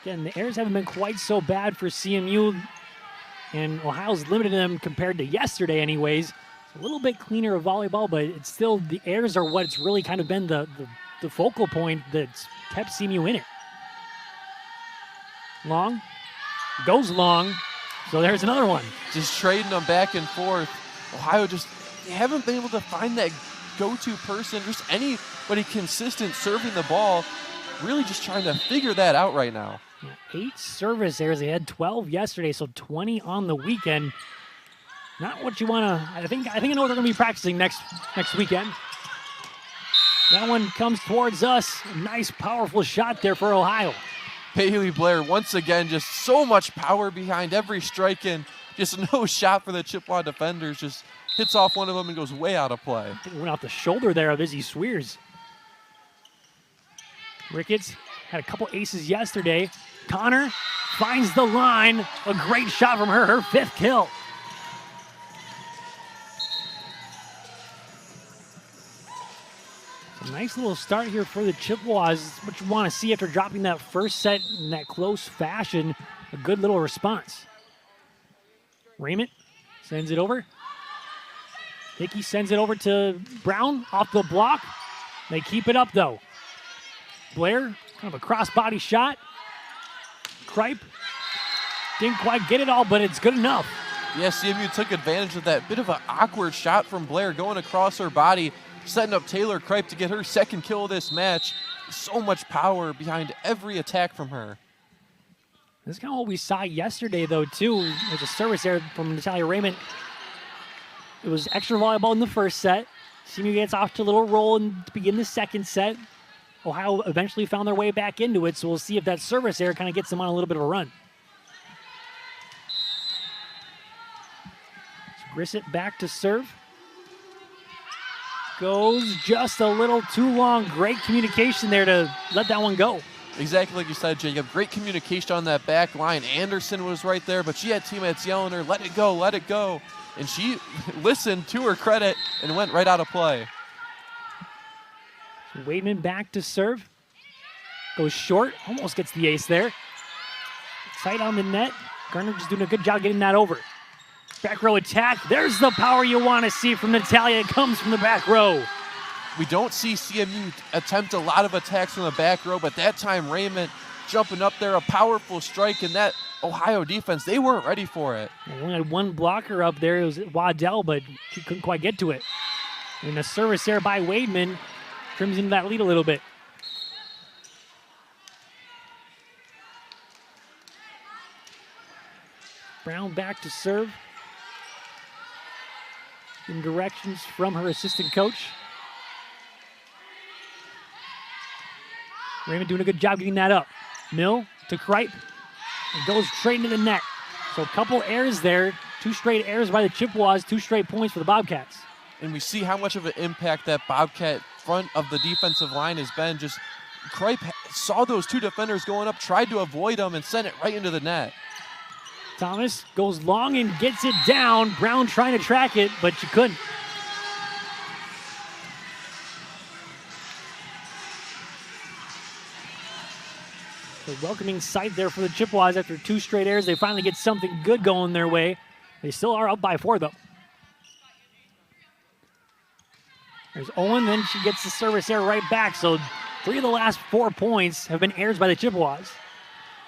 Again, the errors haven't been quite so bad for CMU, and Ohio's limited them compared to yesterday anyways. It's a little bit cleaner of volleyball, but it's still, the errors are what's really kind of been the focal point that's kept CMU in it. Long, goes long, so there's another one. Just trading them back and forth. Ohio just, they haven't been able to find that go-to person, just anybody consistent serving the ball, really just trying to figure that out right now. 8 service errors. They had 12 yesterday, so 20 on the weekend. Not what you want to. I think I know what they're going to be practicing next weekend. That one comes towards us. A nice, powerful shot there for Ohio. Bailey Blair, once again, just so much power behind every strike in. Just no shot for the Chippewa defenders. Just hits off one of them and goes way out of play. I think it went off the shoulder there of Izzy Swears. Ricketts had a couple aces yesterday. Connor finds the line. A great shot from her 5th kill. A nice little start here for the Chippewas. What you want to see after dropping that first set in that close fashion. A good little response. Raymond sends it over. Hickey sends it over to Brown off the block. They keep it up though. Blair, kind of a cross-body shot. Kripe didn't quite get it all, but it's good enough. Yeah, CMU took advantage of that bit of an awkward shot from Blair going across her body, setting up Taylor Kripe to get her 2nd kill of this match. So much power behind every attack from her. This is kind of what we saw yesterday, though, too. There's a service there from Natalia Raymond. It was extra volleyball in the first set. CMU gets off to a little roll and to begin the second set. Ohio eventually found their way back into it, so we'll see if that service error kind of gets them on a little bit of a run. Grissett back to serve. Goes just a little too long. Great communication there to let that one go. Exactly like you said, Jacob. Great communication on that back line. Anderson was right there, but she had teammates yelling her, let it go, let it go. And she listened to her credit and went right out of play. Wademan back to serve. Goes short. Almost gets the ace there. Tight on the net. Garner just doing a good job getting that over. Back row attack. There's the power you want to see from Natalia. It comes from the back row. We don't see CMU attempt a lot of attacks from the back row, but that time Raymond jumping up there, a powerful strike, and that Ohio defense, they weren't ready for it. We only had one blocker up there. It was Waddell, but she couldn't quite get to it. And a service there by Wademan trims into that lead a little bit. Brown back to serve. In directions from her assistant coach. Raymond doing a good job getting that up. Mill to Kripe. It goes straight into the net. So a couple errors there. 2 straight errors by the Chippewas. 2 straight points for the Bobcats. And we see how much of an impact that Bobcat front of the defensive line has been just Kripe saw those two defenders going up, tried to avoid them, and sent it right into the net. Thomas goes long and gets it down. Brown trying to track it, but she couldn't. A welcoming sight there for the Chippewas after 2 straight airs. They finally get something good going their way. They still are up by 4, though. There's Owen, then she gets the service error right back. So 3 of the last 4 points have been airs by the Chippewas.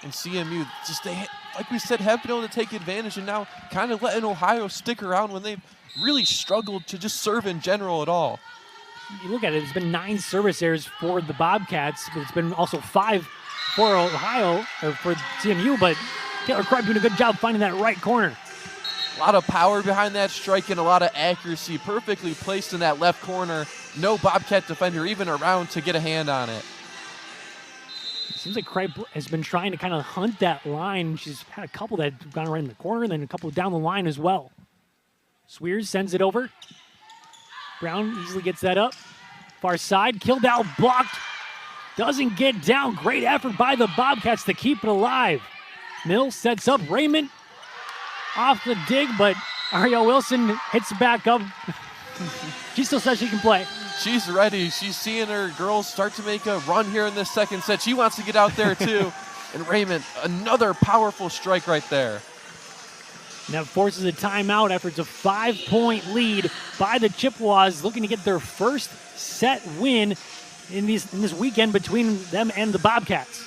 And CMU, just like we said, have been able to take advantage and now kind of letting Ohio stick around when they've really struggled to just serve in general at all. You look at it, it's been 9 service errors for the Bobcats, but it's been also 5 for Ohio, or for CMU, but Taylor Kripe doing a good job finding that right corner. A lot of power behind that strike and a lot of accuracy, perfectly placed in that left corner. No Bobcat defender even around to get a hand on it. It seems like Kripe has been trying to kind of hunt that line. She's had a couple that have gone right in the corner, and then a couple down the line as well. Swears sends it over. Brown easily gets that up. Far side, Kildall blocked. Doesn't get down. Great effort by the Bobcats to keep it alive. Mills sets up Raymond off the dig, but Ariel Wilson hits back up. She still says she can play. She's ready. She's seeing her girls start to make a run here in this second set. She wants to get out there too. And Raymond, another powerful strike right there. And that forces a timeout after it's a 5-point lead by the Chippewas, looking to get their first set win in this weekend between them and the Bobcats.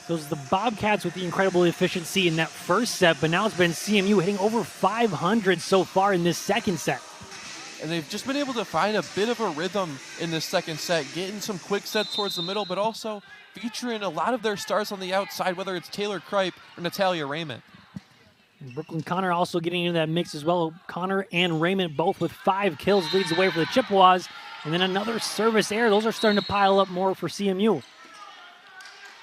So it's the Bobcats with the incredible efficiency in that first set, but now it's been CMU hitting over 500 so far in this second set. And they've just been able to find a bit of a rhythm in this second set, getting some quick sets towards the middle, but also featuring a lot of their stars on the outside, whether it's Taylor Kripe or Natalia Raymond. And Brooklyn Connor also getting into that mix as well. Connor and Raymond both with 5 kills, leads the way for the Chippewas. And then another service error. Those are starting to pile up more for CMU.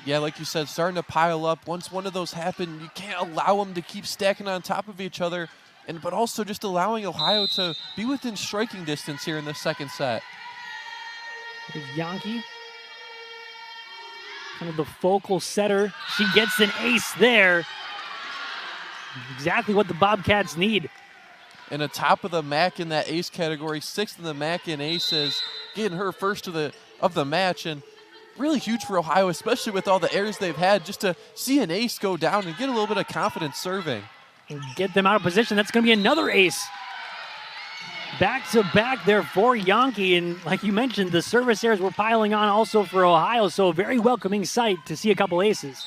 Yeah, like you said, starting to pile up. Once one of those happen, you can't allow them to keep stacking on top of each other, but also just allowing Ohio to be within striking distance here in the second set. Here's Yankee, kind of the focal setter. She gets an ace there. Exactly what the Bobcats need. And a top of the MAC in that ace category, 6th in the MAC in aces, getting her first of the match, and really huge for Ohio, especially with all the errors they've had, just to see an ace go down and get a little bit of confidence serving. And get them out of position. That's going to be another ace. Back to back there for Yankee. And like you mentioned, the service errors were piling on also for Ohio, so a very welcoming sight to see a couple aces.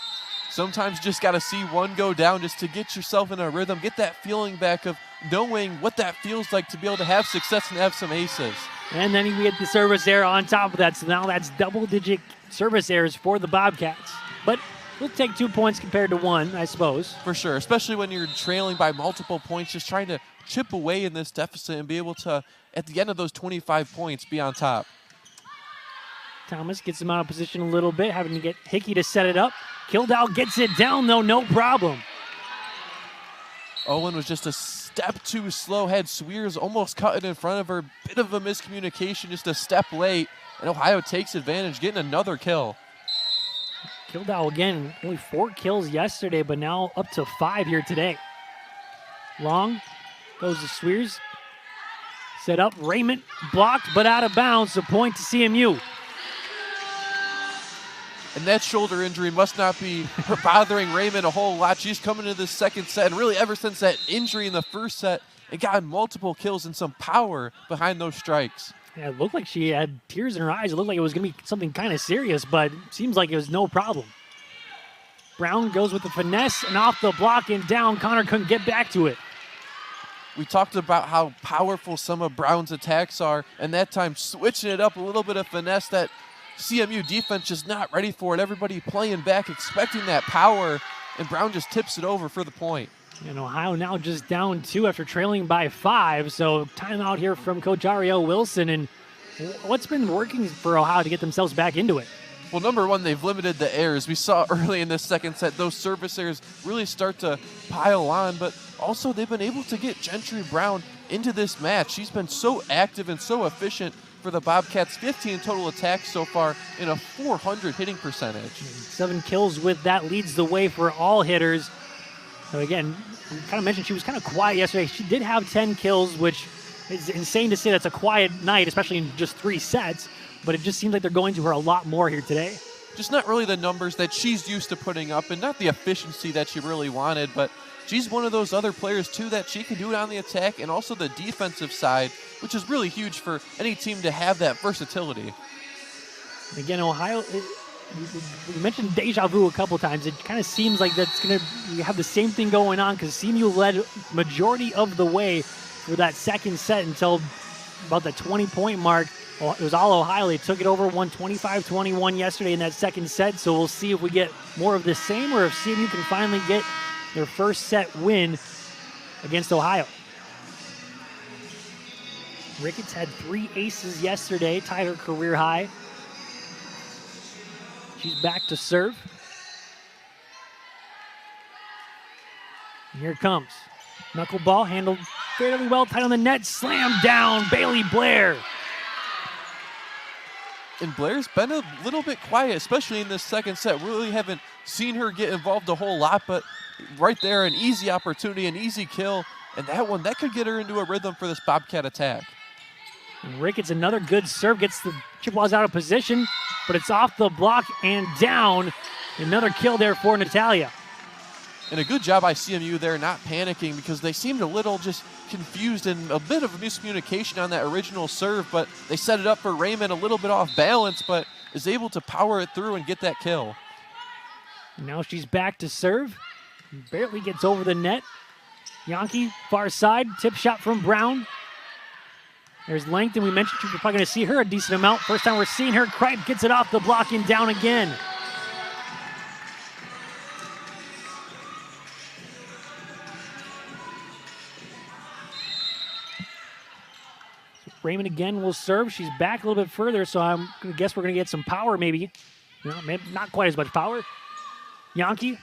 Sometimes just got to see one go down just to get yourself in a rhythm, get that feeling back of knowing what that feels like to be able to have success and have some aces. And then you get the service error on top of that, so now that's double-digit service errors for the Bobcats. But we'll take 2 points compared to 1, I suppose. For sure, especially when you're trailing by multiple points, just trying to chip away in this deficit and be able to, at the end of those 25 points, be on top. Thomas gets him out of position a little bit, having to get Hickey to set it up. Kildall gets it down, though, no problem. Owen was just a step too slow, had Swears almost cut it in front of her. Bit of a miscommunication, just a step late, and Ohio takes advantage, getting another kill. Kildall, again, only 4 kills yesterday, but now up to 5 here today. Long goes to Swears. Set up, Raymond blocked but out of bounds, so point to CMU. And that shoulder injury must not be bothering Raymond a whole lot. She's coming into this second set, and really ever since that injury in the first set, it got multiple kills and some power behind those strikes. Yeah, it looked like she had tears in her eyes. It looked like it was going to be something kind of serious, but it seems like it was no problem. Brown goes with the finesse and off the block and down. Connor couldn't get back to it. We talked about how powerful some of Brown's attacks are, and that time switching it up a little bit of finesse that CMU defense just not ready for it. Everybody playing back, expecting that power, and Brown just tips it over for the point. And Ohio now just down 2 after trailing by 5. So timeout here from Coach Ariel Wilson. And what's been working for Ohio to get themselves back into it? Well, number one, they've limited the errors. We saw early in this second set, those service errors really start to pile on, but also they've been able to get Gentry Brown into this match. She's been so active and so efficient for the Bobcats. 15 total attacks so far in a .400 hitting percentage. 7 kills with that leads the way for all hitters. So again, we kind of mentioned she was kind of quiet yesterday. She did have 10 kills, which is insane to say that's a quiet night, especially in just 3 sets. But it just seems like they're going to her a lot more here today. Just not really the numbers that she's used to putting up and not the efficiency that she really wanted, but she's one of those other players too that she can do it on the attack and also the defensive side, which is really huge for any team to have that versatility. Again, Ohio, we mentioned deja vu a couple times. It kind of seems like that's going to have the same thing going on because CMU led majority of the way for that second set until about the 20-point mark. It was all Ohio. They took it over, won 25-21 yesterday in that second set. So we'll see if we get more of the same or if CMU can finally get their first set win against Ohio. Ricketts had 3 aces yesterday, tied her career high. She's back to serve. And here it comes. Knuckleball handled fairly well, tight on the net, slammed down, Bailey Blair. And Blair's been a little bit quiet, especially in this second set. Really haven't seen her get involved a whole lot, but right there, an easy opportunity, an easy kill, and that one, that could get her into a rhythm for this Bobcat attack. And Ricketts, another good serve, gets the Chippewas out of position, but it's off the block and down. Another kill there for Natalia. And a good job by CMU there, not panicking, because they seemed a little just confused and a bit of miscommunication on that original serve, but they set it up for Raymond a little bit off balance, but is able to power it through and get that kill. Now she's back to serve. Barely gets over the net. Yankee, far side, tip shot from Brown. There's length, and we mentioned we're probably going to see her a decent amount. First time we're seeing her. Kripe gets it off the block and down again. Raymond again will serve. She's back a little bit further, so I'm going to guess we're going to get some power maybe. No, maybe not quite as much power. Yankee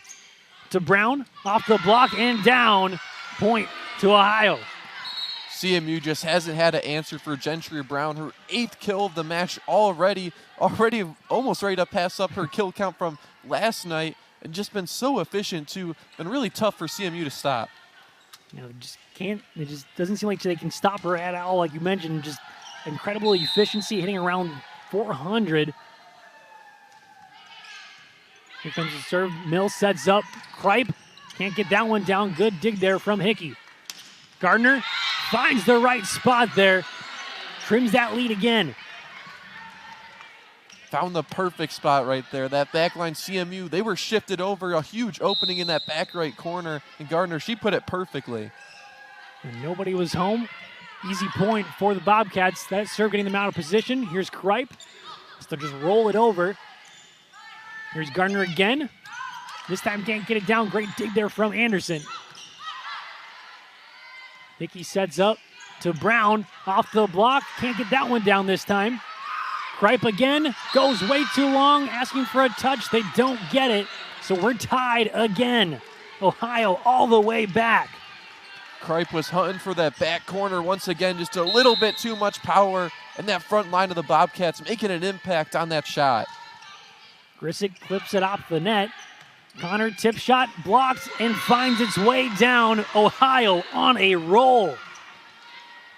to Brown, off the block and down. Point to Ohio. CMU just hasn't had an answer for Gentry Brown. Her 8th kill of the match already almost ready to pass up her kill count from last night, and just been so efficient too. Been really tough for CMU to stop. You know, just can't. It just doesn't seem like they can stop her at all. Like you mentioned, just incredible efficiency, hitting around 400. Here comes the serve. Mills sets up. Kripe can't get that one down. Good dig there from Hickey. Gardner finds the right spot there. Trims that lead again. Found the perfect spot right there. That backline CMU, they were shifted over, a huge opening in that back right corner. And Gardner, she put it perfectly. And nobody was home. Easy point for the Bobcats. That serve getting them out of position. Here's Kripe. So they'll just roll it over. Here's Gardner again. This time can't get it down. Great dig there from Anderson. Hickey sets up to Brown. Off the block. Can't get that one down this time. Kripe again. Goes way too long. Asking for a touch. They don't get it. So we're tied again. Ohio all the way back. Kripe was hunting for that back corner once again. Just a little bit too much power. And that front line of the Bobcats making an impact on that shot. Grisick clips it off the net. Connor tip shot blocked and finds its way down. Ohio on a roll.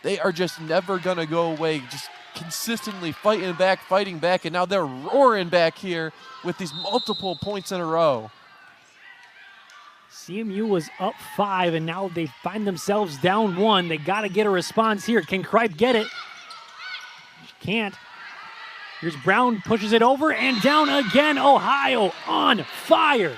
they are just never going to go away, just consistently fighting back, and now they're roaring back here with these multiple points in a row. CMU was up 5, and now they find themselves down 1. They got to get a response here. Can Kripe get it? She can't. Here's Brown, pushes it over, and down again. Ohio on fire.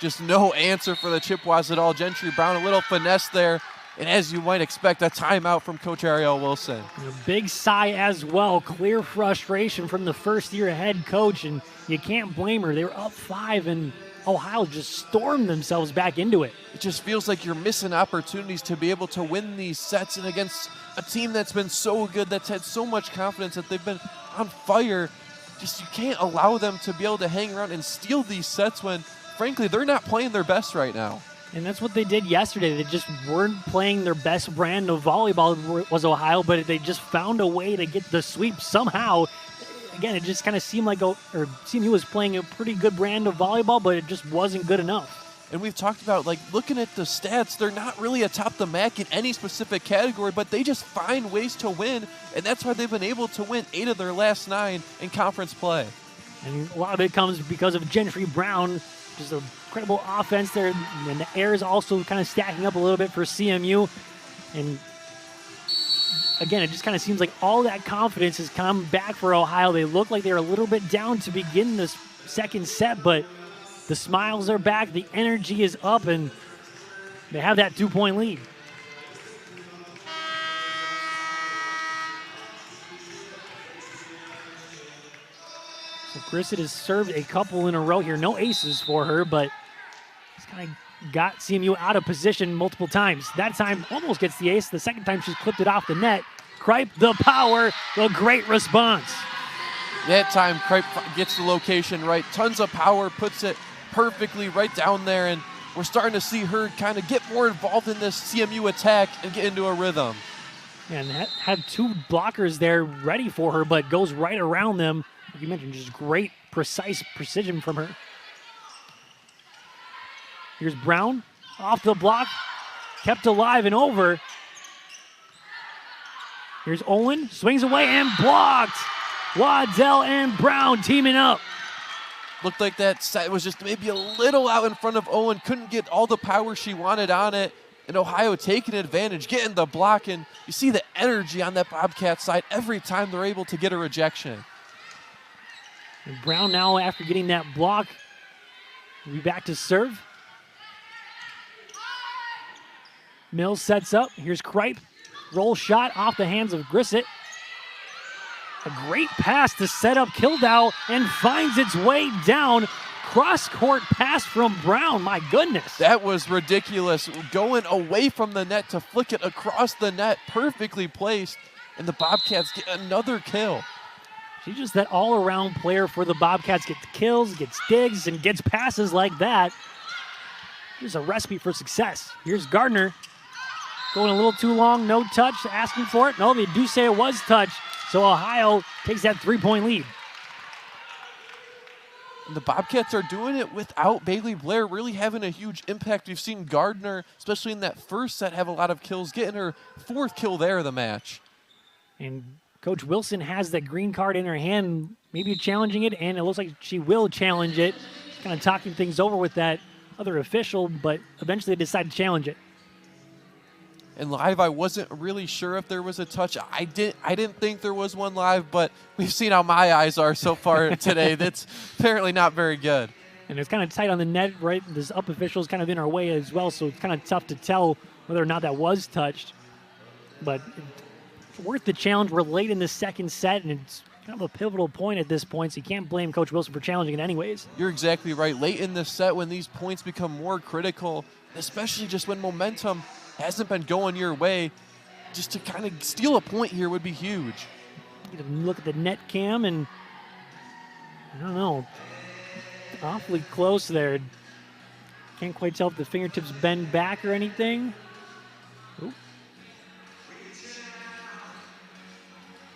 Just no answer for the Chippewas at all. Gentry Brown, a little finesse there. And as you might expect, a timeout from Coach Ariel Wilson. And a big sigh as well. Clear frustration from the first-year head coach, and you can't blame her. They were up 5, and Ohio just stormed themselves back into it. It just feels like you're missing opportunities to be able to win these sets, and against a team that's been so good, that's had so much confidence, that they've been on fire. Just you can't allow them to be able to hang around and steal these sets when, frankly, they're not playing their best right now. And that's what they did yesterday. They just weren't playing their best brand of volleyball, was Ohio, but they just found a way to get the sweep somehow. Again, it just kind of seemed like CMU was playing a pretty good brand of volleyball, but it just wasn't good enough. And we've talked about, like, looking at the stats, they're not really atop the MAC in any specific category, but they just find ways to win, and that's why they've been able to win 8 of their last 9 in conference play. And a lot of it comes because of Gentry Brown. Just an incredible offense there, and the air is also kind of stacking up a little bit for CMU. And again, it just kind of seems like all that confidence has come back for Ohio. They look like they were a little bit down to begin this second set, but the smiles are back, the energy is up, and they have that 2-point lead. So Grissett has served a couple in a row here. No aces for her, but it's kind of got CMU out of position multiple times. That time almost gets the ace. The second time she's clipped it off the net. Kripe, the power, the great response. That time Kripe gets the location right. Tons of power, puts it perfectly right down there, and we're starting to see her kind of get more involved in this CMU attack and get into a rhythm. And had 2 blockers there ready for her, but goes right around them. Like you mentioned, just great, precise precision from her. Here's Brown, off the block, kept alive and over. Here's Olin, swings away and blocked. Waddell and Brown teaming up. Looked like that set was just maybe a little out in front of Owen, couldn't get all the power she wanted on it. And Ohio taking advantage, getting the block, and you see the energy on that Bobcat side every time they're able to get a rejection. And Brown now, after getting that block, will be back to serve. Mills sets up. Here's Kripe. Roll shot off the hands of Grissett. A great pass to set up Kildow and finds its way down. Cross-court pass from Brown. My goodness. That was ridiculous. Going away from the net to flick it across the net. Perfectly placed. And the Bobcats get another kill. She's just that all-around player for the Bobcats. Gets kills, gets digs, and gets passes like that. Here's a recipe for success. Here's Gardner. Going a little too long, no touch, asking for it. No, they do say it was touch. So Ohio takes that 3-point lead. And the Bobcats are doing it without Bailey Blair really having a huge impact. We've seen Gardner, especially in that first set, have a lot of kills, getting her 4th kill there of the match. And Coach Wilson has that green card in her hand, maybe challenging it, and it looks like she will challenge it. Kind of talking things over with that other official, but eventually they decide to challenge it. And live, I wasn't really sure if there was a touch. I didn't think there was one live, but we've seen how my eyes are so far today. That's apparently not very good. And it's kind of tight on the net, right? This up official is kind of in our way as well, so it's kind of tough to tell whether or not that was touched. But it's worth the challenge. We're late in the second set, and it's kind of a pivotal point at this point, so you can't blame Coach Wilson for challenging it anyways. You're exactly right. Late in the set, when these points become more critical, especially just when momentum hasn't been going your way, just to kind of steal a point here would be huge. You can look at the net cam, and I don't know, awfully close there. Can't quite tell if the fingertips bend back or anything. Ooh.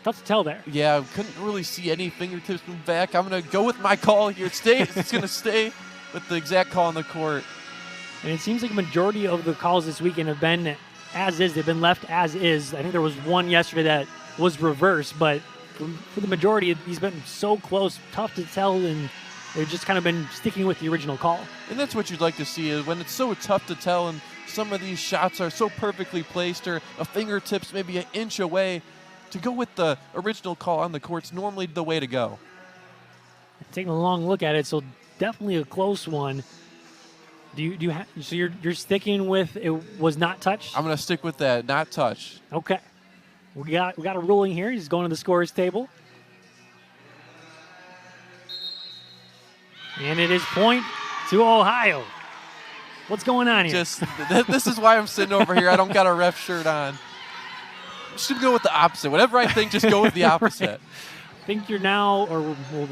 Tough to tell there. Yeah, couldn't really see any fingertips move back. I'm going to go with my call here. It's going to stay with the exact call on the court. And it seems like a majority of the calls this weekend have been as is. They've been left as is. I think there was one yesterday that was reversed, but for the majority, he's been so close, tough to tell, and they've just kind of been sticking with the original call. And that's what you'd like to see, is when it's so tough to tell and some of these shots are so perfectly placed or a fingertips maybe an inch away, to go with the original call on the court's normally the way to go. Taking a long look at it, so definitely a close one. Do you have, so you're sticking with it was not touched? I'm going to stick with that, not touch. Okay. We got a ruling here. He's going to the scorer's table. And it is point to Ohio. What's going on here? This is why I'm sitting over here. I don't got a ref shirt on. Should go with the opposite. Whatever I think, just go with the opposite. Right. I think you're now,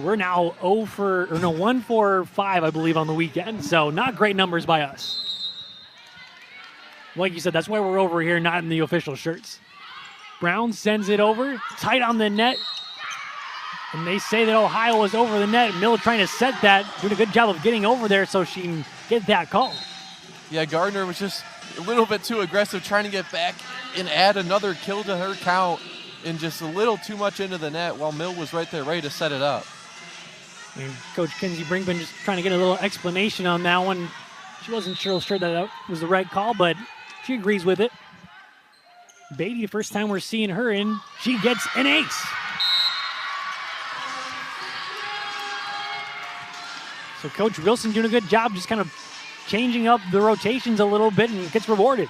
we're now 1 for 5, I believe, on the weekend. So not great numbers by us. Like you said, that's why we're over here, not in the official shirts. Brown sends it over, tight on the net. And they say that Ohio was over the net. Mill trying to set that, doing a good job of getting over there so she can get that call. Yeah, Gardner was just a little bit too aggressive, trying to get back and add another kill to her count, and just a little too much into the net while Mill was right there ready to set it up. And Coach Kinsey Brinkman just trying to get a little explanation on that one. She wasn't sure that was the right call, but she agrees with it. Beatty, the first time we're seeing her in, she gets an ace. So Coach Wilson doing a good job just kind of changing up the rotations a little bit and gets rewarded.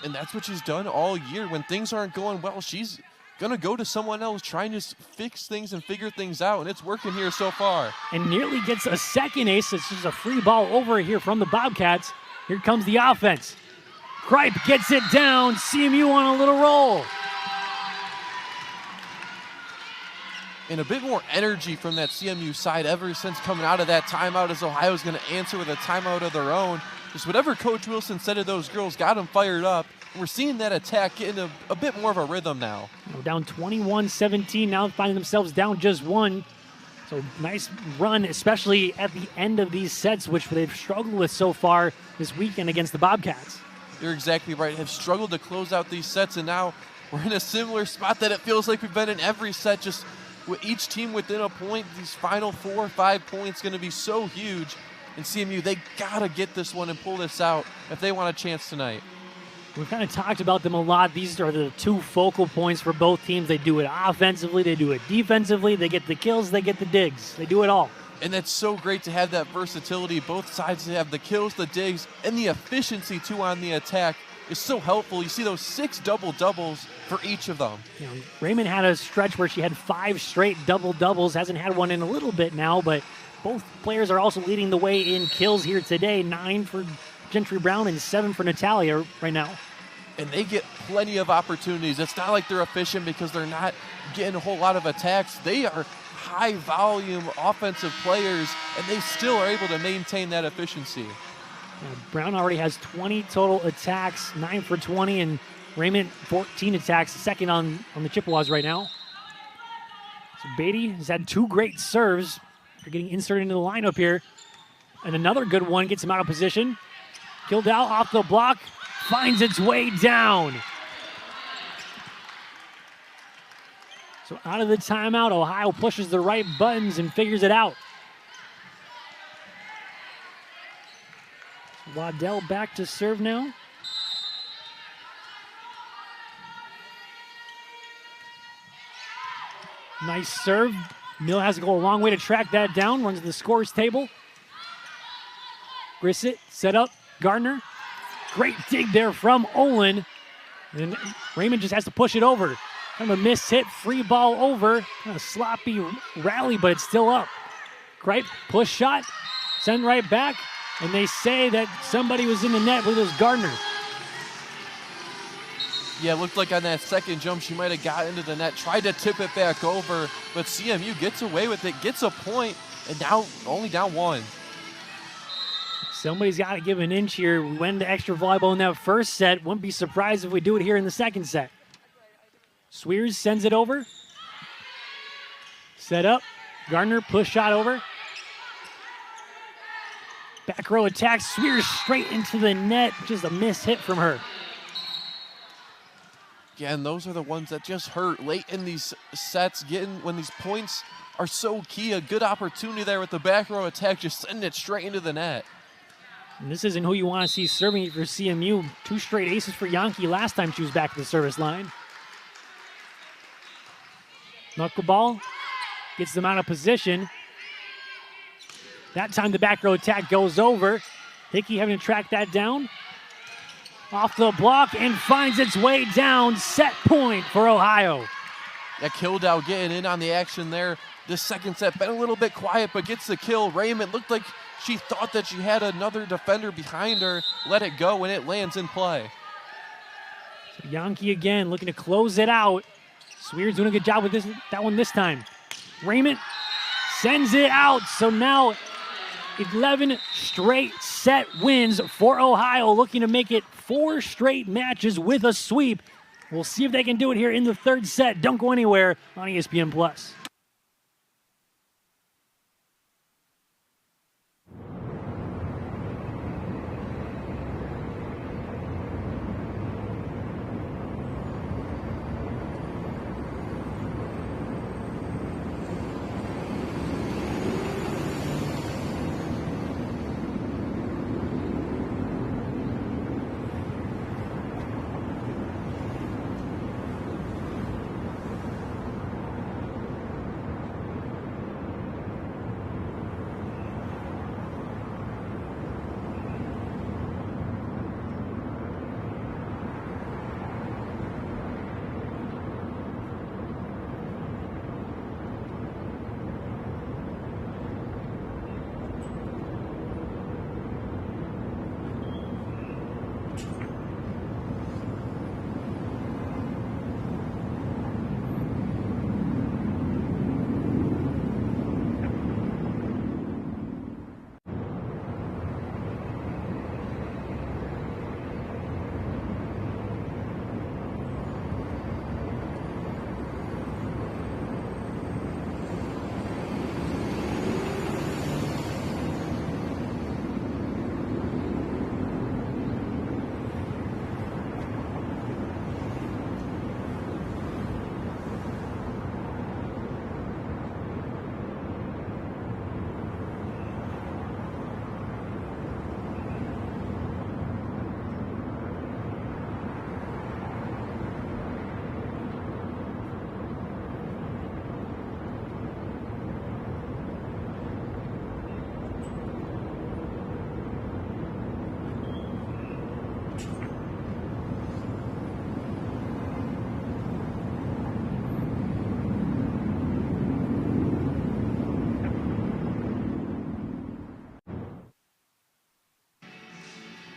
And that's what she's done all year. When things aren't going well, she's going to go to someone else, trying to fix things and figure things out, and it's working here so far. And nearly gets a second ace. It's just a free ball over here from the Bobcats. Here comes the offense. Kripe gets it down. CMU on a little roll. And a bit more energy from that CMU side ever since coming out of that timeout, as Ohio's going to answer with a timeout of their own. Just whatever Coach Wilson said to those girls got them fired up. And we're seeing that attack getting a bit more of a rhythm now. We're down 21-17, now finding themselves down just one. So nice run, especially at the end of these sets, which they've struggled with so far this weekend against the Bobcats. You're exactly right. Have struggled to close out these sets, and now we're in a similar spot that it feels like we've been in every set, just with each team within a point. These final 4 or 5 points going to be so huge. And CMU, they got to get this one and pull this out if they want a chance tonight. We've kind of talked about them a lot. These are the 2 focal points for both teams. They do it offensively, they do it defensively, they get the kills, they get the digs. They do it all. And that's so great to have that versatility. Both sides have the kills, the digs, and the efficiency too on the attack is so helpful. You see those 6 double-doubles for each of them. You know, Raymond had a stretch where she had 5 straight double-doubles. Hasn't had one in a little bit now, but both players are also leading the way in kills here today. 9 for Gentry Brown and 7 for Natalia right now. And they get plenty of opportunities. It's not like they're efficient because they're not getting a whole lot of attacks. They are high-volume offensive players, and they still are able to maintain that efficiency. Brown already has 20 total attacks, 9 for 20, and Raymond 14 attacks, second on the Chippewas right now. So Beatty has had 2 great serves. They're getting inserted into the lineup here. And another good one gets him out of position. Kildall off the block, finds its way down. So out of the timeout, Ohio pushes the right buttons and figures it out. Waddell back to serve now. Nice serve. Mill has to go a long way to track that down. Runs to the scores table. Grissett set up. Gardner. Great dig there from Olin. And Raymond just has to push it over. Kind of a miss hit. Free ball over. Kind of sloppy rally, but it's still up. Kripe, push shot. Send right back. And they say that somebody was in the net. I believe it was Gardner. Yeah, it looked like on that second jump she might have got into the net, tried to tip it back over, but CMU gets away with it, gets a point, and now only down 1. Somebody's got to give an inch here. We went into extra volleyball in that first set. Wouldn't be surprised if we do it here in the second set. Swears sends it over. Set up. Gardner, push shot over. Back row attack. Swears straight into the net. Just a miss hit from her. Yeah, and those are the ones that just hurt late in these sets, when these points are so key. A good opportunity there with the back row attack, just sending it straight into the net. And this isn't who you want to see serving for CMU. 2 straight aces for Yankee last time she was back at the service line. Knuckleball gets them out of position. That time the back row attack goes over. Hickey having to track that down. Off the block and finds its way down. Set point for Ohio. Yeah, Kildow getting in on the action there. This second set been a little bit quiet, but gets the kill. Raymond looked like she thought that she had another defender behind her. Let it go, and it lands in play. So Yankee again looking to close it out. Sweer's doing a good job with that one this time. Raymond sends it out. So now 11 straight set wins for Ohio, looking to make it 4 straight matches with a sweep. We'll see if they can do it here in the 3rd set. Don't go anywhere on ESPN+.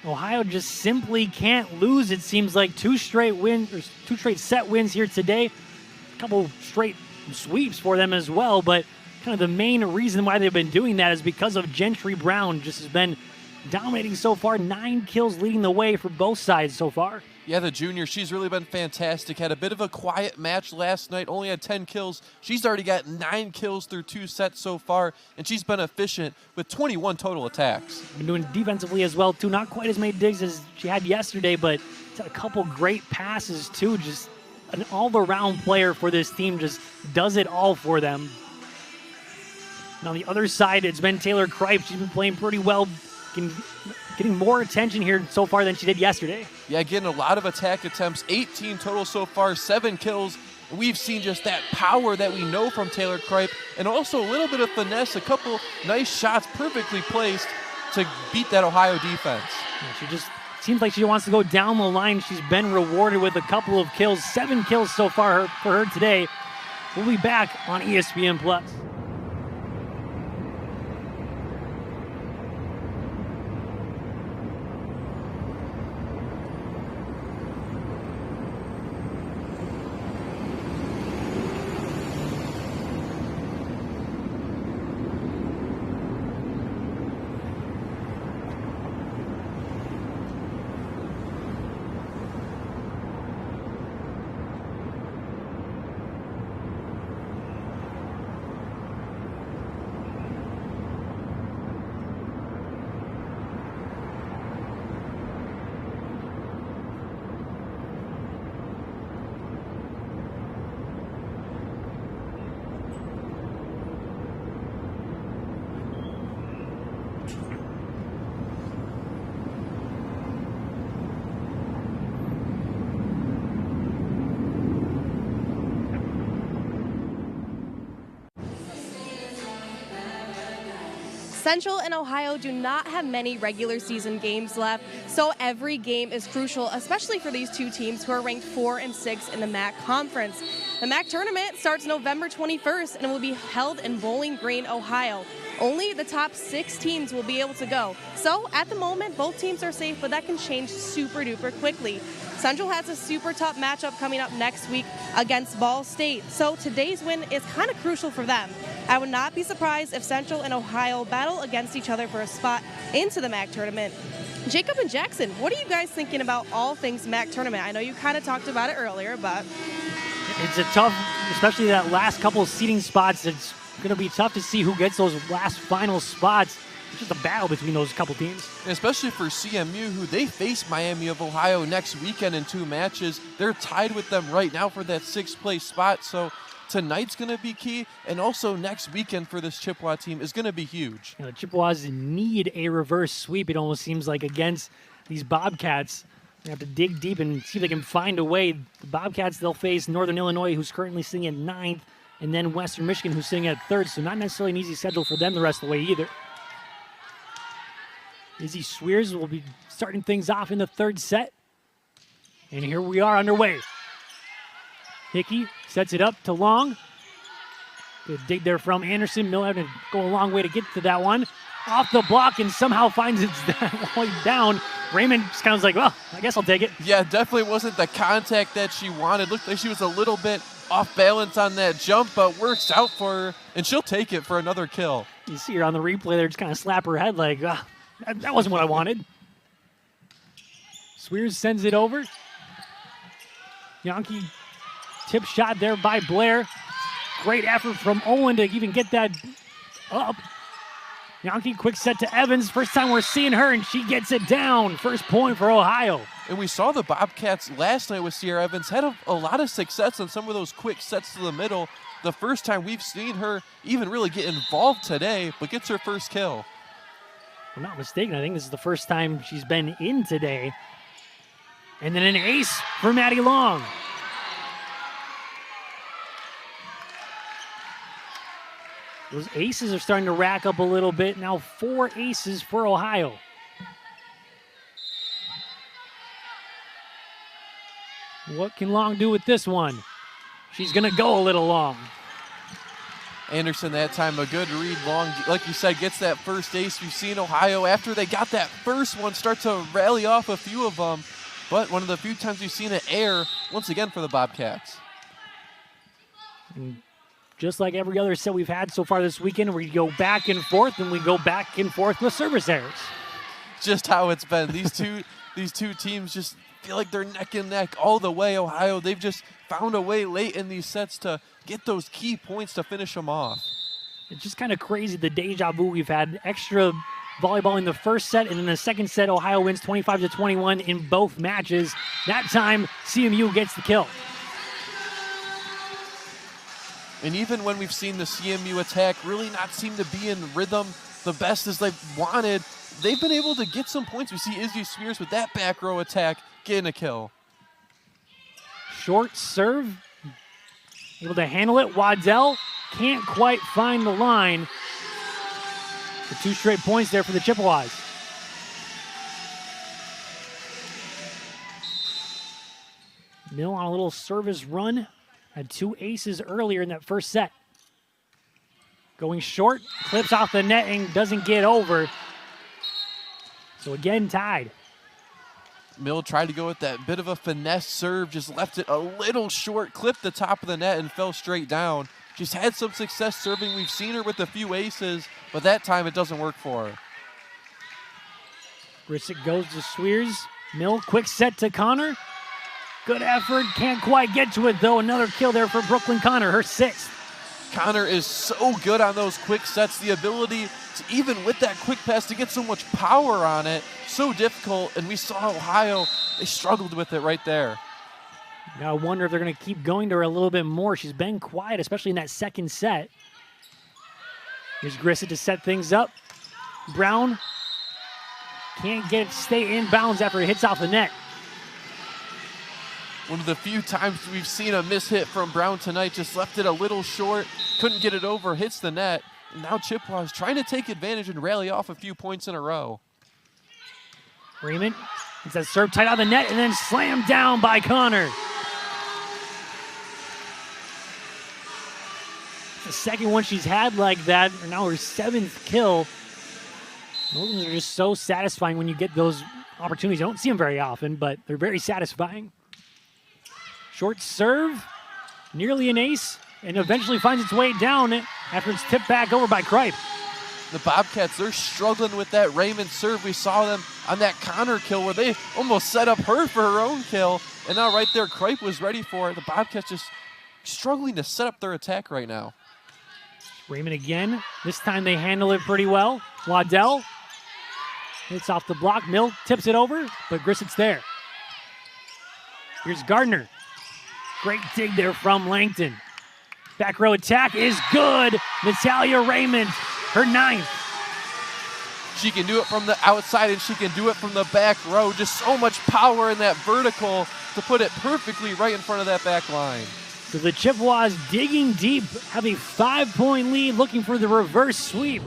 Ohio just simply can't lose. It seems like 2 straight wins, or 2 straight set wins here today. A couple straight sweeps for them as well, but kind of the main reason why they've been doing that is because of Gentry Brown. Just has been dominating so far. 9 kills leading the way for both sides so far. Yeah, the junior, she's really been fantastic. Had a bit of a quiet match last night, only had 10 kills. She's already got 9 kills through 2 sets so far, and she's been efficient with 21 total attacks. Been doing defensively as well, too. Not quite as many digs as she had yesterday, but she's had a couple great passes, too. Just an all-around player for this team, just does it all for them. And on the other side, it's been Taylor Kripe. She's been playing pretty well, getting more attention here so far than she did yesterday. Yeah, getting a lot of attack attempts, 18 total so far, 7 kills. We've seen just that power that we know from Taylor Kripe, and also a little bit of finesse, a couple nice shots perfectly placed to beat that Ohio defense. Yeah, she just seems like she wants to go down the line. She's been rewarded with a couple of kills, 7 kills so far for her today. We'll be back on ESPN+. Central and Ohio do not have many regular season games left, so every game is crucial, especially for these two teams who are ranked 4 and 6 in the MAC Conference. The MAC tournament starts November 21st and will be held in Bowling Green, Ohio. Only the top 6 teams will be able to go. So at the moment, both teams are safe, but that can change super duper quickly. Central has a super tough matchup coming up next week against Ball State, so today's win is kind of crucial for them. I would not be surprised if Central and Ohio battle against each other for a spot into the MAC tournament. Jacob and Jackson, what are you guys thinking about all things MAC tournament? I know you kind of talked about it earlier, but It's a tough, especially that last couple of seating spots. It's going to be tough to see who gets those last final spots. It's just a battle between those couple teams. And especially for CMU, who they face Miami of Ohio next weekend in 2 matches. They're tied with them right now for that 6th place spot. So tonight's going to be key. And also next weekend for this Chippewa team is going to be huge. You know, the Chippewas need a reverse sweep, it almost seems like, against these Bobcats. They have to dig deep and see if they can find a way. The Bobcats, they'll face Northern Illinois, who's currently sitting at 9th, and then Western Michigan, who's sitting at 3rd. So not necessarily an easy schedule for them the rest of the way either. Izzy Swears will be starting things off in the 3rd set. And here we are underway. Hickey sets it up to Long. Good dig there from Anderson. Miller having to go a long way to get to that one. Off the block and somehow finds it that way down. Raymond just kind of was like, well, I guess I'll take it. Yeah, definitely wasn't the contact that she wanted. Looked like she was a little bit off balance on that jump, but works out for her, and she'll take it for another kill. You see her on the replay there just kind of slap her head like, that wasn't what I wanted. Swears sends it over. Yankee tip shot there by Blair. Great effort from Owen to even get that up. Yankee quick set to Evans. First time we're seeing her, and she gets it down. First point for Ohio. And we saw the Bobcats last night with Sierra Evans had a lot of success on some of those quick sets to the middle. The first time we've seen her even really get involved today, but gets her first kill. If I'm not mistaken, I think this is the first time she's been in today. And then an ace for Maddie Long. Those aces are starting to rack up a little bit. Now 4 aces for Ohio. What can Long do with this one? She's going to go a little long. Anderson that time, a good read. Long, like you said, gets that first ace. We've seen Ohio, after they got that first one, start to rally off a few of them. But one of the few times we've seen it air, once again for the Bobcats. And just like every other set we've had so far this weekend, we go back and forth, and we go back and forth with service errors. Just how it's been. These two teams just feel like they're neck and neck all the way. Ohio, they've just found a way late in these sets to get those key points to finish them off. It's just kind of crazy, the deja vu we've had. Extra volleyball in the first set, and in the second set, Ohio wins 25-21 in both matches. That time, CMU gets the kill. And even when we've seen the CMU attack really not seem to be in rhythm the best as they've wanted, they've been able to get some points. We see Izzy Spears with that back row attack getting a kill. Short serve, able to handle it. Waddell can't quite find the line. For 2 straight points there for the Chippewas. Mill on a little service run. Had 2 aces earlier in that first set. Going short, clips off the net and doesn't get over. So again, tied. Mill tried to go with that bit of a finesse serve, just left it a little short, clipped the top of the net and fell straight down. She's had some success serving. We've seen her with a few aces, but that time it doesn't work for her. Grisick goes to Swears. Mill, quick set to Connor. Good effort, can't quite get to it though. Another kill there for Brooklyn Connor, her 6th. Connor is so good on those quick sets. The ability to, even with that quick pass, to get so much power on it, so difficult. And we saw Ohio, they struggled with it right there. Gotta wonder if they're gonna keep going to her a little bit more. She's been quiet, especially in that second set. Here's Grisick to set things up. Brown can't get it to stay in bounds after it hits off the net. One of the few times we've seen a miss hit from Brown tonight, just left it a little short, couldn't get it over, hits the net, Now Chippewa is trying to take advantage and rally off a few points in a row. Raymond gets that serve tight out of the net and then slammed down by Connor. The second one she's had like that, and now her 7th kill. Those are just so satisfying when you get those opportunities. You don't see them very often, but they're very satisfying. Short serve, nearly an ace, and eventually finds its way down after it's tipped back over by Kripe. The Bobcats, they're struggling with that Raymond serve. We saw them on that Connor kill where they almost set up her for her own kill, and now right there, Kripe was ready for it. The Bobcats just struggling to set up their attack right now. Raymond again. This time they handle it pretty well. Waddell hits off the block. Mill tips it over, but Grissett's there. Here's Gardner. Great dig there from Langton. Back row attack is good. Natalia Raymond, her 9th. She can do it from the outside and she can do it from the back row. Just so much power in that vertical to put it perfectly right in front of that back line. So the Chippewas digging deep, have a 5-point lead, looking for the reverse sweep.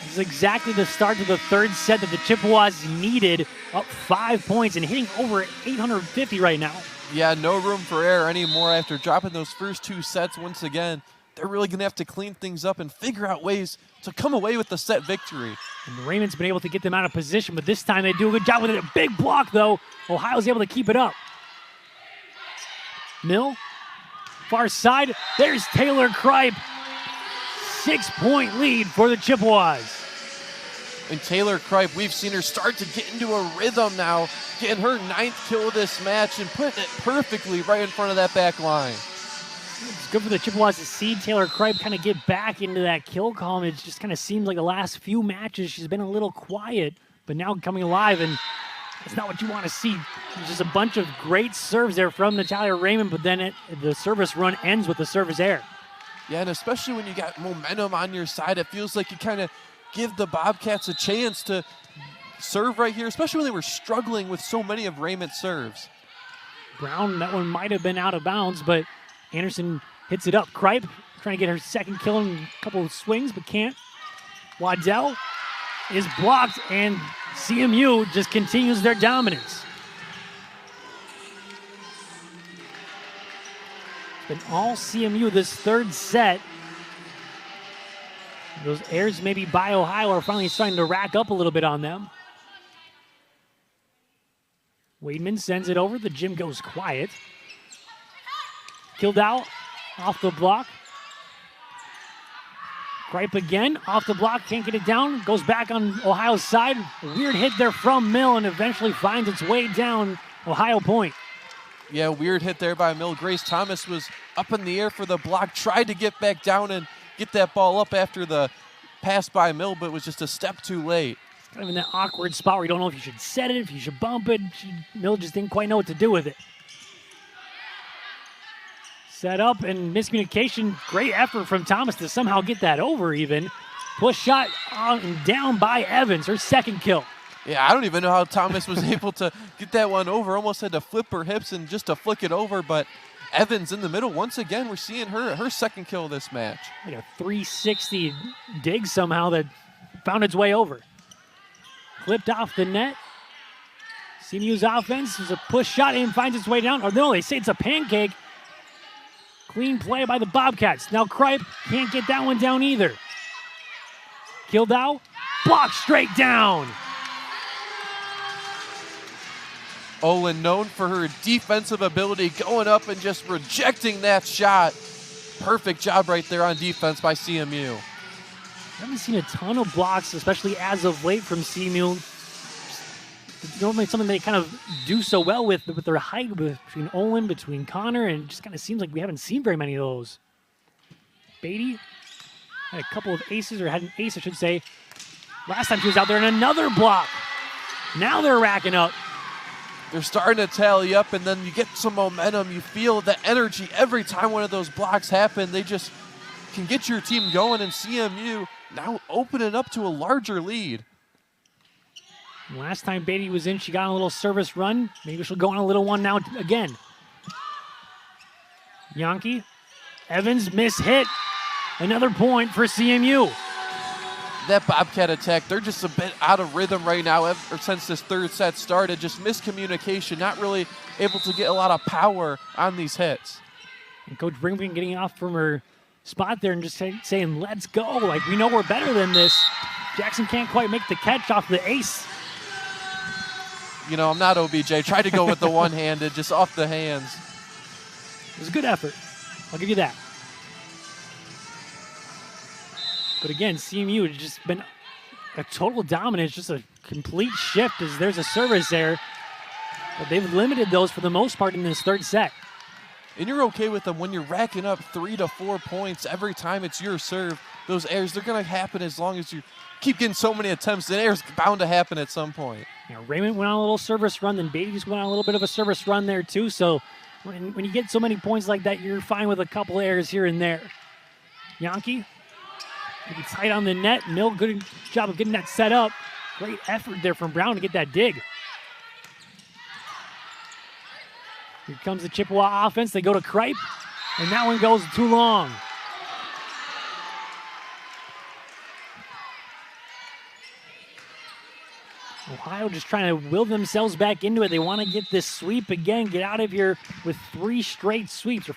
This is exactly the start to the 3rd set that the Chippewas needed, up 5 points and hitting over 850 right now. Yeah, no room for error anymore after dropping those first 2 sets once again. They're really going to have to clean things up and figure out ways to come away with the set victory. And Raymond's been able to get them out of position, but this time they do a good job with it. A big block, though. Ohio's able to keep it up. Mill, far side. There's Taylor Kripe. 6-point lead for the Chippewas. And Taylor Kripe, we've seen her start to get into a rhythm now, getting her 9th kill of this match and putting it perfectly right in front of that back line. It's good for the Chippewas to see Taylor Kripe kind of get back into that kill column. It just kind of seems like the last few matches she's been a little quiet, but now coming alive, and it's not what you want to see. There's just a bunch of great serves there from Natalia Raymond, but then the service run ends with the service error. Yeah, and especially when you got momentum on your side, it feels like you kind of give the Bobcats a chance to serve right here, especially when they were struggling with so many of Raymond's serves. Brown, that one might have been out of bounds, but Anderson hits it up. Kripe trying to get her 2nd kill in a couple of swings, but can't. Waddell is blocked, and CMU just continues their dominance. Been all CMU this 3rd set. Those errors maybe by Ohio are finally starting to rack up a little bit on them. Wademan sends it over. The gym goes quiet. Kildau off the block. Kripe again, off the block, can't get it down. Goes back on Ohio's side. A weird hit there from Mill and eventually finds its way down Ohio point. Yeah, weird hit there by Mill. Grace Thomas was up in the air for the block, tried to get back down and get that ball up after the pass by Mill, but was just a step too late. It's kind of in that awkward spot where you don't know if you should set it, if you should bump it. Mill just didn't quite know what to do with it. Set up and miscommunication. Great effort from Thomas to somehow get that over even. Push shot on and down by Evans, her 2nd kill. Yeah, I don't even know how Thomas was able to get that one over. Almost had to flip her hips and just to flick it over, but Evans in the middle. Once again, we're seeing her 2nd kill of this match. Like a 360 dig somehow that found its way over. Flipped off the net. CMU's offense is a push shot and finds its way down. Or no, they say it's a pancake. Clean play by the Bobcats. Now Kripe can't get that one down either. Kildau, blocked straight down. Olin, known for her defensive ability, going up and just rejecting that shot. Perfect job right there on defense by CMU. I haven't seen a ton of blocks, especially as of late from CMU. It's normally something they kind of do so well with their height between Olin, between Connor, and it just kind of seems like we haven't seen very many of those. Beatty had a couple of aces, or had an ace, I should say. Last time she was out there in another block. Now they're racking up. They're starting to tally up, and then you get some momentum. You feel the energy every time one of those blocks happen. They just can get your team going, and CMU now opening up to a larger lead. Last time Beatty was in, she got on a little service run. Maybe she'll go on a little one now again. Yankee, Evans, miss hit. Another point for CMU. That Bobcat attack, they're just a bit out of rhythm right now ever since this third set started. Just miscommunication, not really able to get a lot of power on these hits. And Coach Brinkman getting off from her spot there and just saying, let's go. Like, we know we're better than this. Jackson can't quite make the catch off the ace. You know, I'm not OBJ. Tried to go with the one-handed, just off the hands. It was a good effort. I'll give you that. But again, CMU has just been a total dominance, just a complete shift as there's a service there. But they've limited those for the most part in this third set. And you're okay with them when you're racking up 3 to 4 points every time it's your serve. Those errors, they're going to happen as long as you keep getting so many attempts. The error's bound to happen at some point. Yeah, Raymond went on a little service run, then Beatty just went on a little bit of a service run there too. So when you get so many points like that, you're fine with a couple errors here and there. Yankee, maybe tight on the net. Mill, good job of getting that set up. Great effort there from Brown to get that dig. Here comes the Chippewa offense. They go to Kripe, and that one goes too long. Ohio just trying to will themselves back into it. They want to get this sweep again, get out of here with 4 straight sweeps,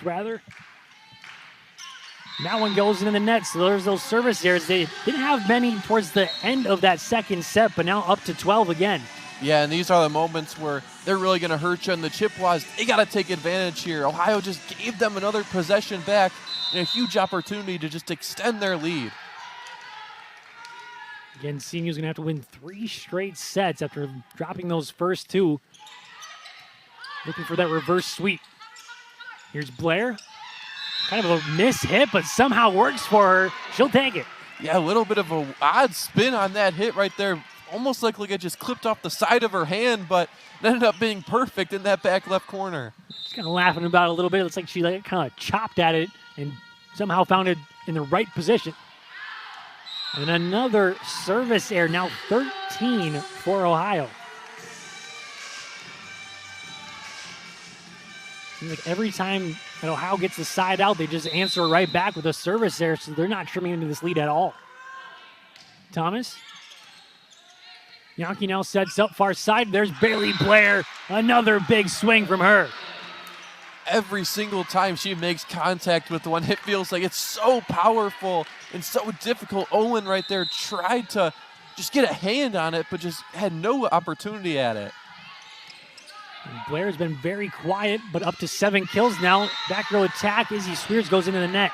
rather. And that one goes into the net, so there's those service errors. They didn't have many towards the end of that second set, but now up to 12 again. Yeah, and these are the moments where they're really going to hurt you. And the Chippewas, they got to take advantage here. Ohio just gave them another possession back and a huge opportunity to just extend their lead. Again, CMU's going to have to win 3 straight sets after dropping those first 2. Looking for that reverse sweep. Here's Blair. Kind of a miss hit, but somehow works for her. She'll take it. Yeah, a little bit of an odd spin on that hit right there. Almost like it just clipped off the side of her hand, but it ended up being perfect in that back left corner. She's kind of laughing about it a little bit. It looks like she kind of chopped at it and somehow found it in the right position. And another service error, now 13 for Ohio. Seems like every time that Ohio gets the side out, they just answer right back with a service error, so they're not trimming into this lead at all. Thomas. Yankee now sets up far side. There's Bailey Blair. Another big swing from her. Every single time she makes contact with one, it feels like it's so powerful and so difficult. Olin right there tried to just get a hand on it, but just had no opportunity at it. And Blair's been very quiet, but up to 7 kills now. Back row attack. Izzy Swears goes into the net.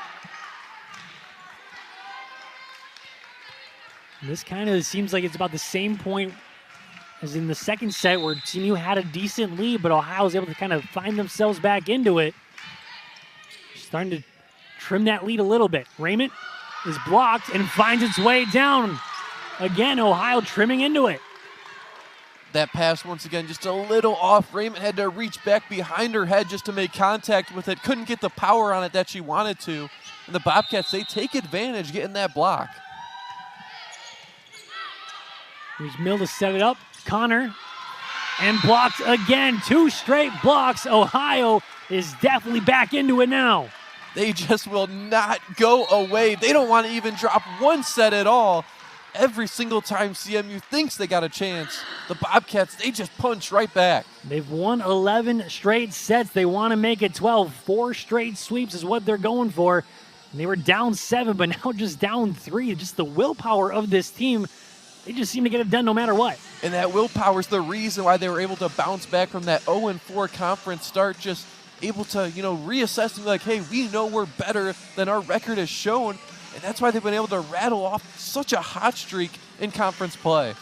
And this kind of seems like it's about the same point as in the second set where CMU had a decent lead, but Ohio was able to kind of find themselves back into it. Starting to trim that lead a little bit. Raymond is blocked and finds its way down. Again, Ohio trimming into it. That pass, once again, just a little off. Raymond had to reach back behind her head just to make contact with it. Couldn't get the power on it that she wanted to. And the Bobcats, they take advantage getting that block. Here's Mill to set it up. Connor. And blocked again. 2 straight blocks. Ohio is definitely back into it now. They just will not go away. They don't want to even drop one set at all. every single time CMU thinks they got a chance, the Bobcats, they just punch right back. They've won 11 straight sets. They want to make it 12. 4 straight sweeps is what they're going for. And they were down 7, but now just down 3. Just the willpower of this team. They just seem to get it done no matter what. And that willpower is the reason why they were able to bounce back from that 0-4 conference start, just able to, reassess and be like, hey, we know we're better than our record has shown. And that's why they've been able to rattle off such a hot streak in conference play.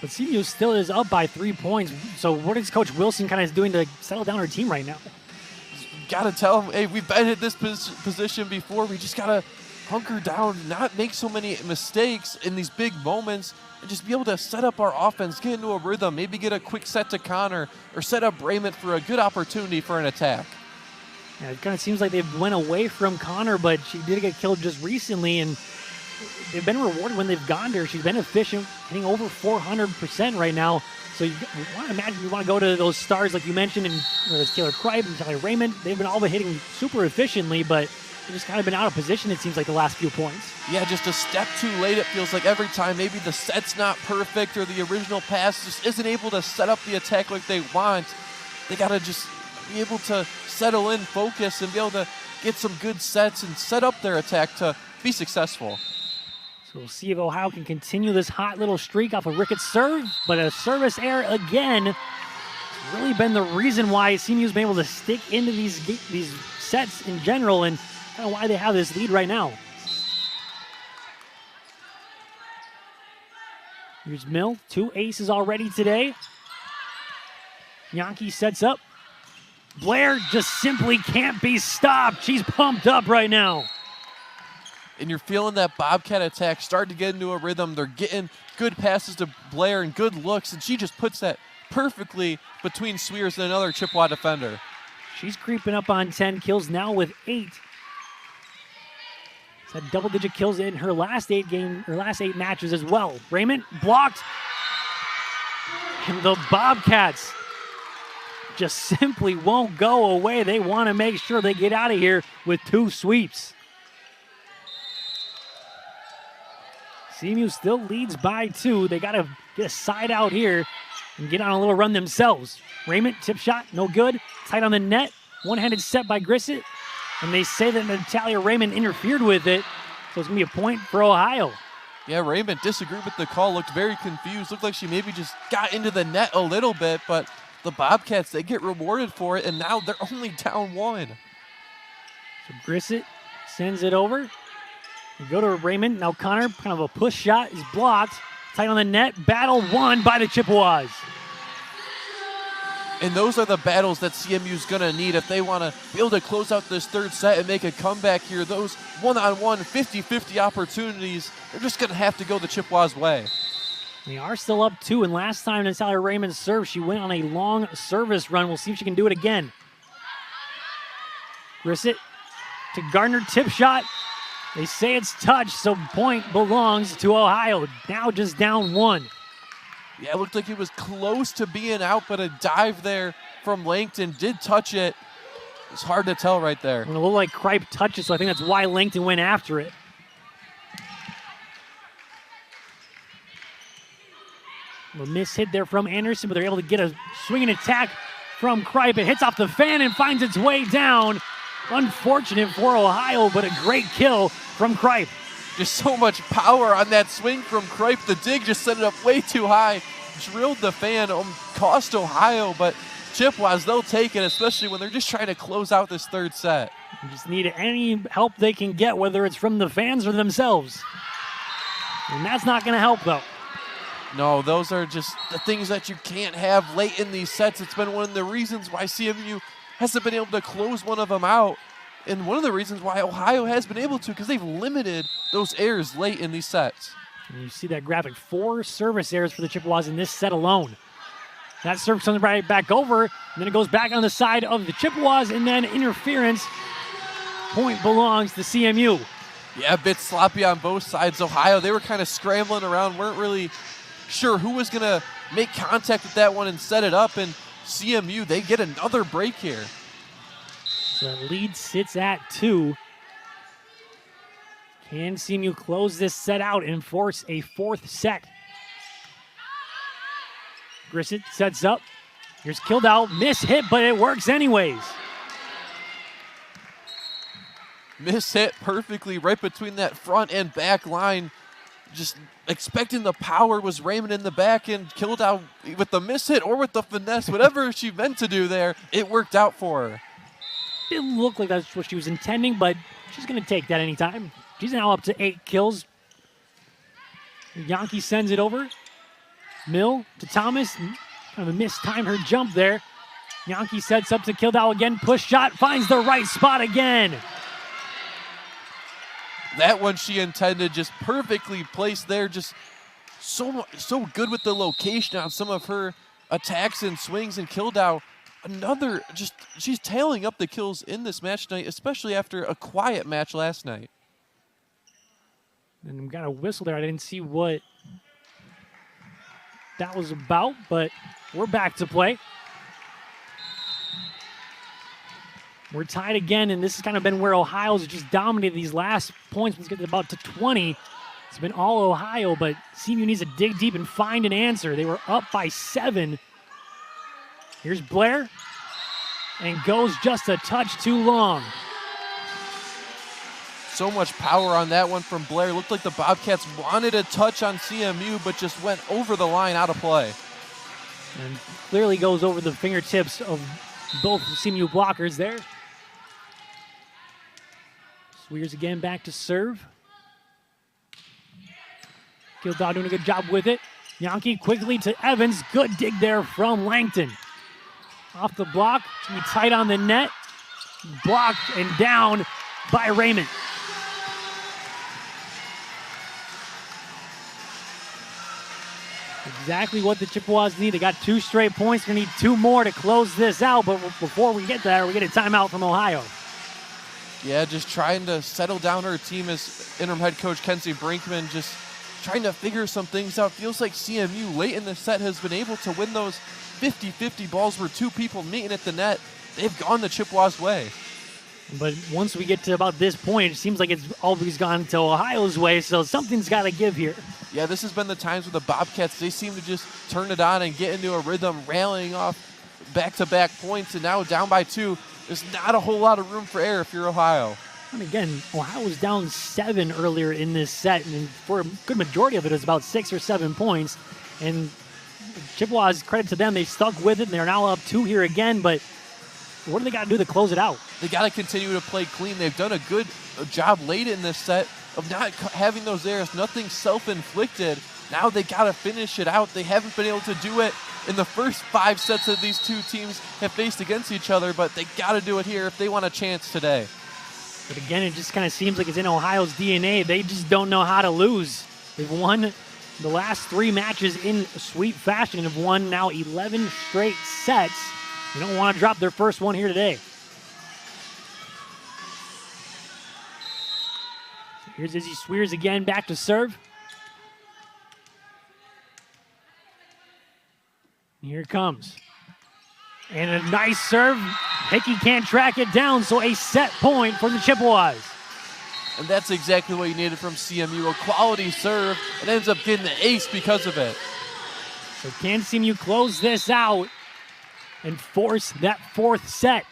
But CMU still is up by 3 points. So what is Coach Wilson kind of doing to settle down her team right now? Got to tell them, hey, we've been at this position before. We just got to hunker down, not make so many mistakes in these big moments, and just be able to set up our offense, get into a rhythm, maybe get a quick set to Connor, or set up Raymond for a good opportunity for an attack. Yeah, it kind of seems like they've went away from Connor, but she did get killed just recently, and they've been rewarded when they've gone to her. She's been efficient, hitting over 400% right now. So you want to imagine you want to go to those stars like you mentioned, and there's Taylor Kripe and Tyler Raymond. They've been all been hitting super efficiently, but they've just kind of been out of position, it seems like, the last few points. Yeah, just a step too late, it feels like every time. Maybe the set's not perfect or the original pass just isn't able to set up the attack like they want. They got to just be able to settle in, focus, and be able to get some good sets and set up their attack to be successful. So we'll see if Ohio can continue this hot little streak off of Ricketts' serve, but a service error again. It's really been the reason why CMU's been able to stick into these sets in general, and kind of why they have this lead right now. Here's Mill, 2 aces already today. Yankee sets up. Blair just simply can't be stopped. She's pumped up right now. And you're feeling that Bobcat attack starting to get into a rhythm. They're getting good passes to Blair and good looks, and she just puts that perfectly between Sweers and another Chippewa defender. She's creeping up on 10 kills now with 8. She's had double-digit kills in her last 8 matches as well. Raymond blocked. And the Bobcats just simply won't go away. They want to make sure they get out of here with 2 sweeps. CMU still leads by 2. They got to get a side out here and get on a little run themselves. Raymond, tip shot, no good. Tight on the net. One-handed set by Grissett. And they say that Natalia Raymond interfered with it. So it's going to be a point for Ohio. Yeah, Raymond disagreed with the call, looked very confused. Looked like she maybe just got into the net a little bit, but the Bobcats, they get rewarded for it, and now they're only down 1. So Grissett sends it over. We go to Raymond. Now Connor, kind of a push shot, is blocked. Tight on the net. Battle won by the Chippewas. And those are the battles that CMU's going to need if they want to be able to close out this third set and make a comeback here. Those one-on-one 50-50 opportunities, they're just going to have to go the Chippewas' way. They are still up 2, and last time Natalia Raymond served, she went on a long service run. We'll see if she can do it again. Grissett to Gardner, tip shot. They say it's touch, so point belongs to Ohio. Now just down 1. Yeah, it looked like it was close to being out, but a dive there from Langton did touch it. It's hard to tell right there. It looked like Kripe touched it, so I think that's why Langton went after it. A miss hit there from Anderson, but they're able to get a swinging attack from Kripe. It hits off the fan and finds its way down. Unfortunate for Ohio, but a great kill from Kripe. Just so much power on that swing from Kripe. The dig just sent it up way too high. Drilled the fan, cost Ohio, but Chippewas, they'll take it, especially when they're just trying to close out this third set. You just need any help they can get, whether it's from the fans or themselves. And that's not going to help, though. No, those are just the things that you can't have late in these sets. It's been one of the reasons why CMU hasn't been able to close one of them out. And one of the reasons why Ohio has been able to, because they've limited those errors late in these sets. And you see that graphic, 4 service errors for the Chippewas in this set alone. That serve comes right back over, and then it goes back on the side of the Chippewas, and then interference. Point belongs to CMU. Yeah, a bit sloppy on both sides. Ohio, they were kind of scrambling around, weren't really sure who was going to make contact with that one and set it up, and CMU, they get another break here. So that lead sits at 2. Can CMU close this set out and force a fourth set? Grissett sets up. Here's Kildau. Miss hit, but it works anyways. Miss hit perfectly right between that front and back line. Just expecting the power was Raymond in the back, and Kildau with the miss hit or with the finesse, whatever she meant to do there, it worked out for her. Didn't look like that's what she was intending, but she's going to take that anytime. She's now up to 8 kills. Yankee sends it over. Mill to Thomas. Kind of a mistime her jump there. Yankee sets up to Kildau again. Push shot, finds the right spot again. That one she intended, just perfectly placed there. Just so good with the location on some of her attacks and swings. And Kildau, she's tailing up the kills in this match tonight, especially after a quiet match last night. And we got a whistle there. I didn't see what that was about, but we're back to play. We're tied again, and this has kind of been where Ohio's just dominated these last points. Let's get about to 20. It's been all Ohio, but CMU needs to dig deep and find an answer. They were up by 7. Here's Blair, and goes just a touch too long. So much power on that one from Blair. Looked like the Bobcats wanted a touch on CMU, but just went over the line, out of play. And clearly goes over the fingertips of both CMU blockers there. Swears again back to serve. Kildau doing a good job with it. Yankee quickly to Evans. Good dig there from Langton. Off the block. It's going to be tight on the net. Blocked and down by Raymond. Exactly what the Chippewas need. They got 2 straight points. They're going to need 2 more to close this out. But before we get there, we get a timeout from Ohio. Yeah, just trying to settle down her team as interim head coach Kenzie Brinkman, just trying to figure some things out. Feels like CMU late in the set has been able to win those 50-50 balls where 2 people meeting at the net. They've gone the Chippewas' way. But once we get to about this point, it seems like it's always gone to Ohio's way, so something's got to give here. Yeah, this has been the times with the Bobcats. They seem to just turn it on and get into a rhythm, rallying off back-to-back points, and now down by 2. There's not a whole lot of room for error if you're Ohio. And again, Ohio was down 7 earlier in this set, and for a good majority of it, it was about 6 or 7 points. And Chippewas, credit to them, they stuck with it, and they're now up 2 here again, but what do they got to do to close it out? They got to continue to play clean. They've done a good job late in this set of not having those errors, nothing self-inflicted. Now they got to finish it out. They haven't been able to do it in the first 5 sets that these 2 teams have faced against each other, but they got to do it here if they want a chance today. But again, it just kind of seems like it's in Ohio's DNA. They just don't know how to lose. They've won the last 3 matches in sweep fashion and have won now 11 straight sets. They don't want to drop their first one here today. So here's Izzy Swears again, back to serve. Here it comes. And a nice serve. Hickey can't track it down, so a set point for the Chippewas. And that's exactly what you needed from CMU, a quality serve, and ends up getting the ace because of it. So can CMU close this out and force that 4th set?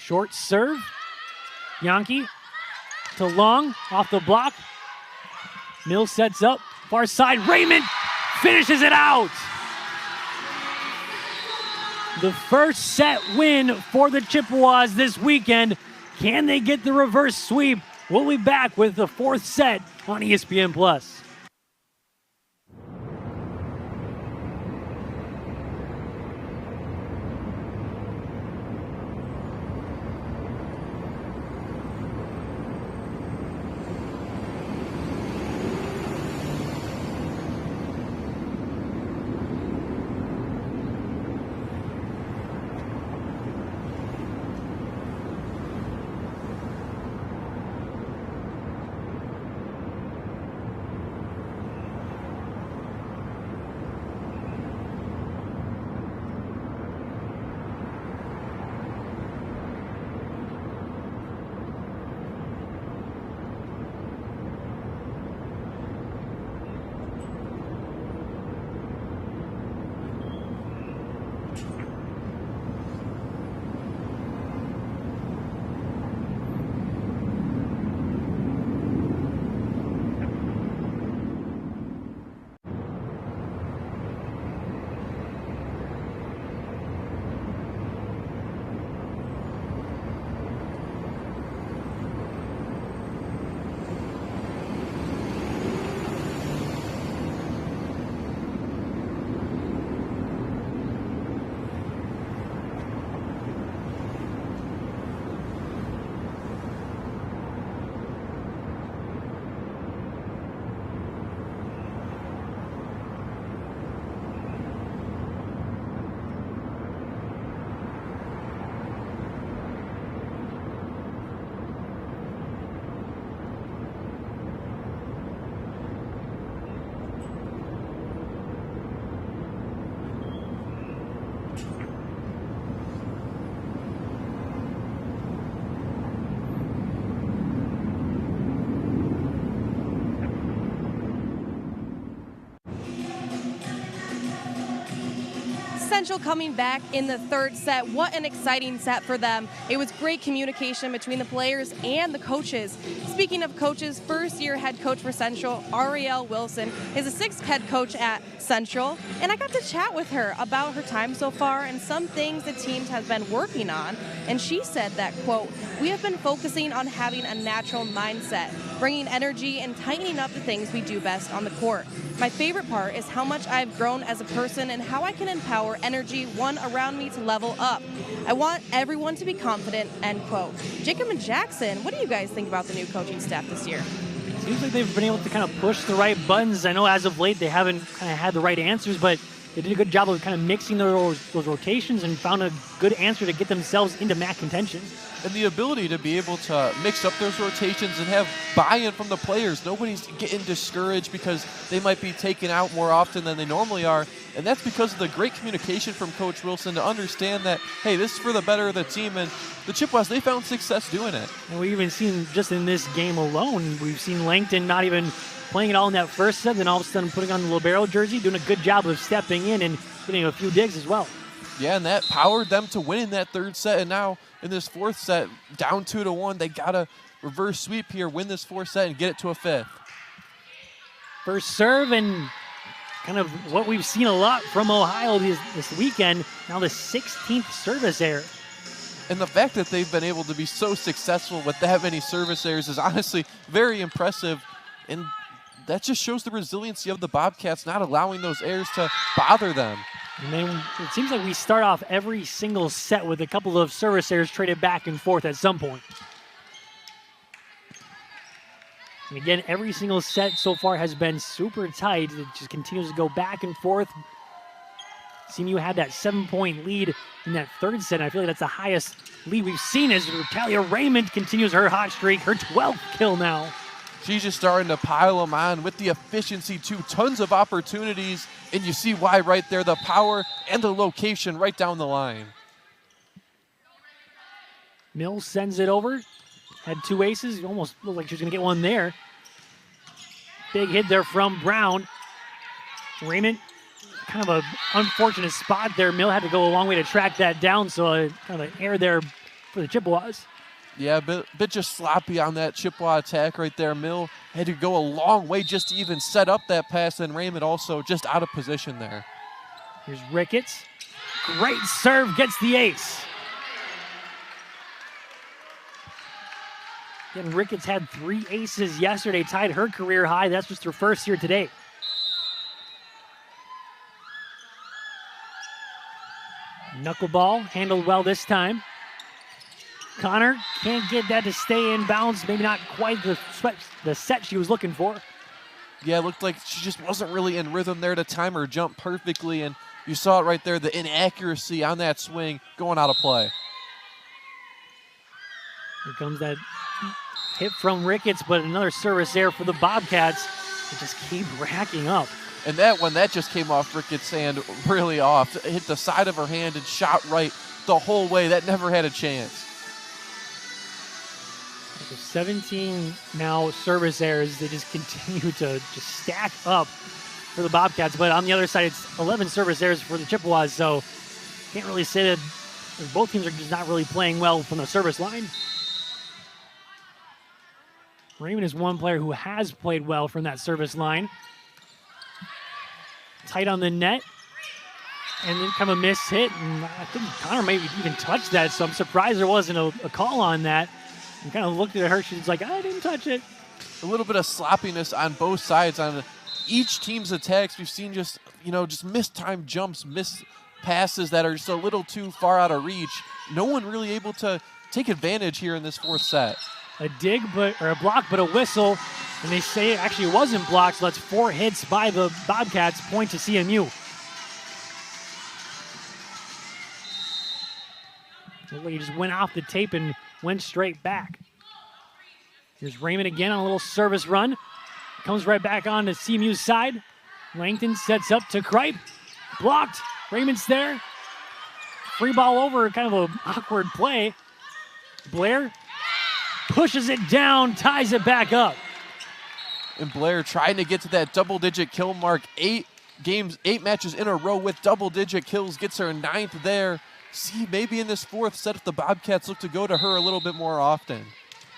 Short serve. Yankee to Long, off the block. Mill sets up, far side. Raymond finishes it out. The first set win for the Chippewas this weekend. Can they get the reverse sweep? We'll be back with the 4th set on ESPN+. Central coming back in the third set. What an exciting set for them. It was great communication between the players and the coaches. Speaking of coaches, first-year head coach for Central, Ariel Wilson, is a sixth head coach at Central, and I got to chat with her about her time so far and some things the team has been working on. And she said that, quote, "We have been focusing on having a natural mindset, bringing energy and tightening up the things we do best on the court. My favorite part is how much I've grown as a person and how I can empower energy one around me to level up. I want everyone to be confident," end quote. Jacob and Jackson, what do you guys think about the new coaching staff this year? Seems like they've been able to kind of push the right buttons. I know as of late they haven't kind of had the right answers, but they did a good job of kind of mixing those rotations and found a good answer to get themselves into MAC contention. And the ability to be able to mix up those rotations and have buy-in from the players. Nobody's getting discouraged because they might be taken out more often than they normally are. And that's because of the great communication from Coach Wilson to understand that, hey, this is for the better of the team. And the Chippewas, they found success doing it. And we've even seen just in this game alone, we've seen Langton not even playing it all in that first set, then all of a sudden putting on the libero jersey, doing a good job of stepping in and getting a few digs as well. Yeah, and that powered them to win in that third set. And now in this fourth set, down 2-1, they got to reverse sweep here, win this fourth set, and get it to a fifth. First serve, and kind of what we've seen a lot from Ohio this weekend, now the 16th service error. And the fact that they've been able to be so successful with that many service errors is honestly very impressive. And that just shows the resiliency of the Bobcats, not allowing those errors to bother them. And then it seems like we start off every single set with a couple of service errors traded back and forth at some point. And again, every single set so far has been super tight. It just continues to go back and forth. CMU had that 7-point lead in that third set, and I feel like that's the highest lead we've seen as Talia Raymond continues her hot streak, her 12th kill now. She's just starting to pile them on with the efficiency too. Tons of opportunities, and you see why right there, the power and the location right down the line. Mills sends it over. Had two aces. Almost looked like she was going to get one there. Big hit there from Brown. Raymond, kind of an unfortunate spot there. Mill had to go a long way to track that down, so kind of an error there for the Chippewas. Yeah, a bit just sloppy on that Chippewa attack right there. Mill had to go a long way just to even set up that pass, and Raymond also just out of position there. Here's Ricketts. Great serve, gets the ace. Again, Ricketts had 3 aces yesterday, tied her career high. That's just her first here today. Knuckleball handled well this time. Connor can't get that to stay in bounds. Maybe not quite the set she was looking for. Yeah, it looked like she just wasn't really in rhythm there to time her jump perfectly, and you saw it right there, the inaccuracy on that swing going out of play. Here comes that hit from Ricketts, but another service error for the Bobcats. They just keep racking up. And that one, that just came off Ricketts' hand really off. It hit the side of her hand and shot right the whole way. That never had a chance. 17 now service errors. They just continue to just stack up for the Bobcats. But on the other side, it's 11 service errors for the Chippewas. So can't really say that both teams are just not really playing well from the service line. Raymond is one player who has played well from that service line. Tight on the net. And then kind of a missed hit. And I think Connor maybe even touched that. So I'm surprised there wasn't a call on that. And kind of looked at her. She's like, I didn't touch it. A little bit of sloppiness on both sides on each team's attacks. We've seen just mistimed jumps, missed passes that are just a little too far out of reach. No one really able to take advantage here in this fourth set. A dig, or a block, but a whistle. And they say it actually wasn't blocked, so that's 4 hits by the Bobcats, point to CMU. He just went off the tape and went straight back. Here's Raymond again on a little service run. Comes right back on to CMU's side. Langton sets up to Kripe. Blocked. Raymond's there. Free ball over, kind of an awkward play. Blair pushes it down, ties it back up. And Blair trying to get to that double-digit kill mark. 8 8 matches in a row with double-digit kills, gets her 9th there. See, maybe in this 4th set, if the Bobcats look to go to her a little bit more often.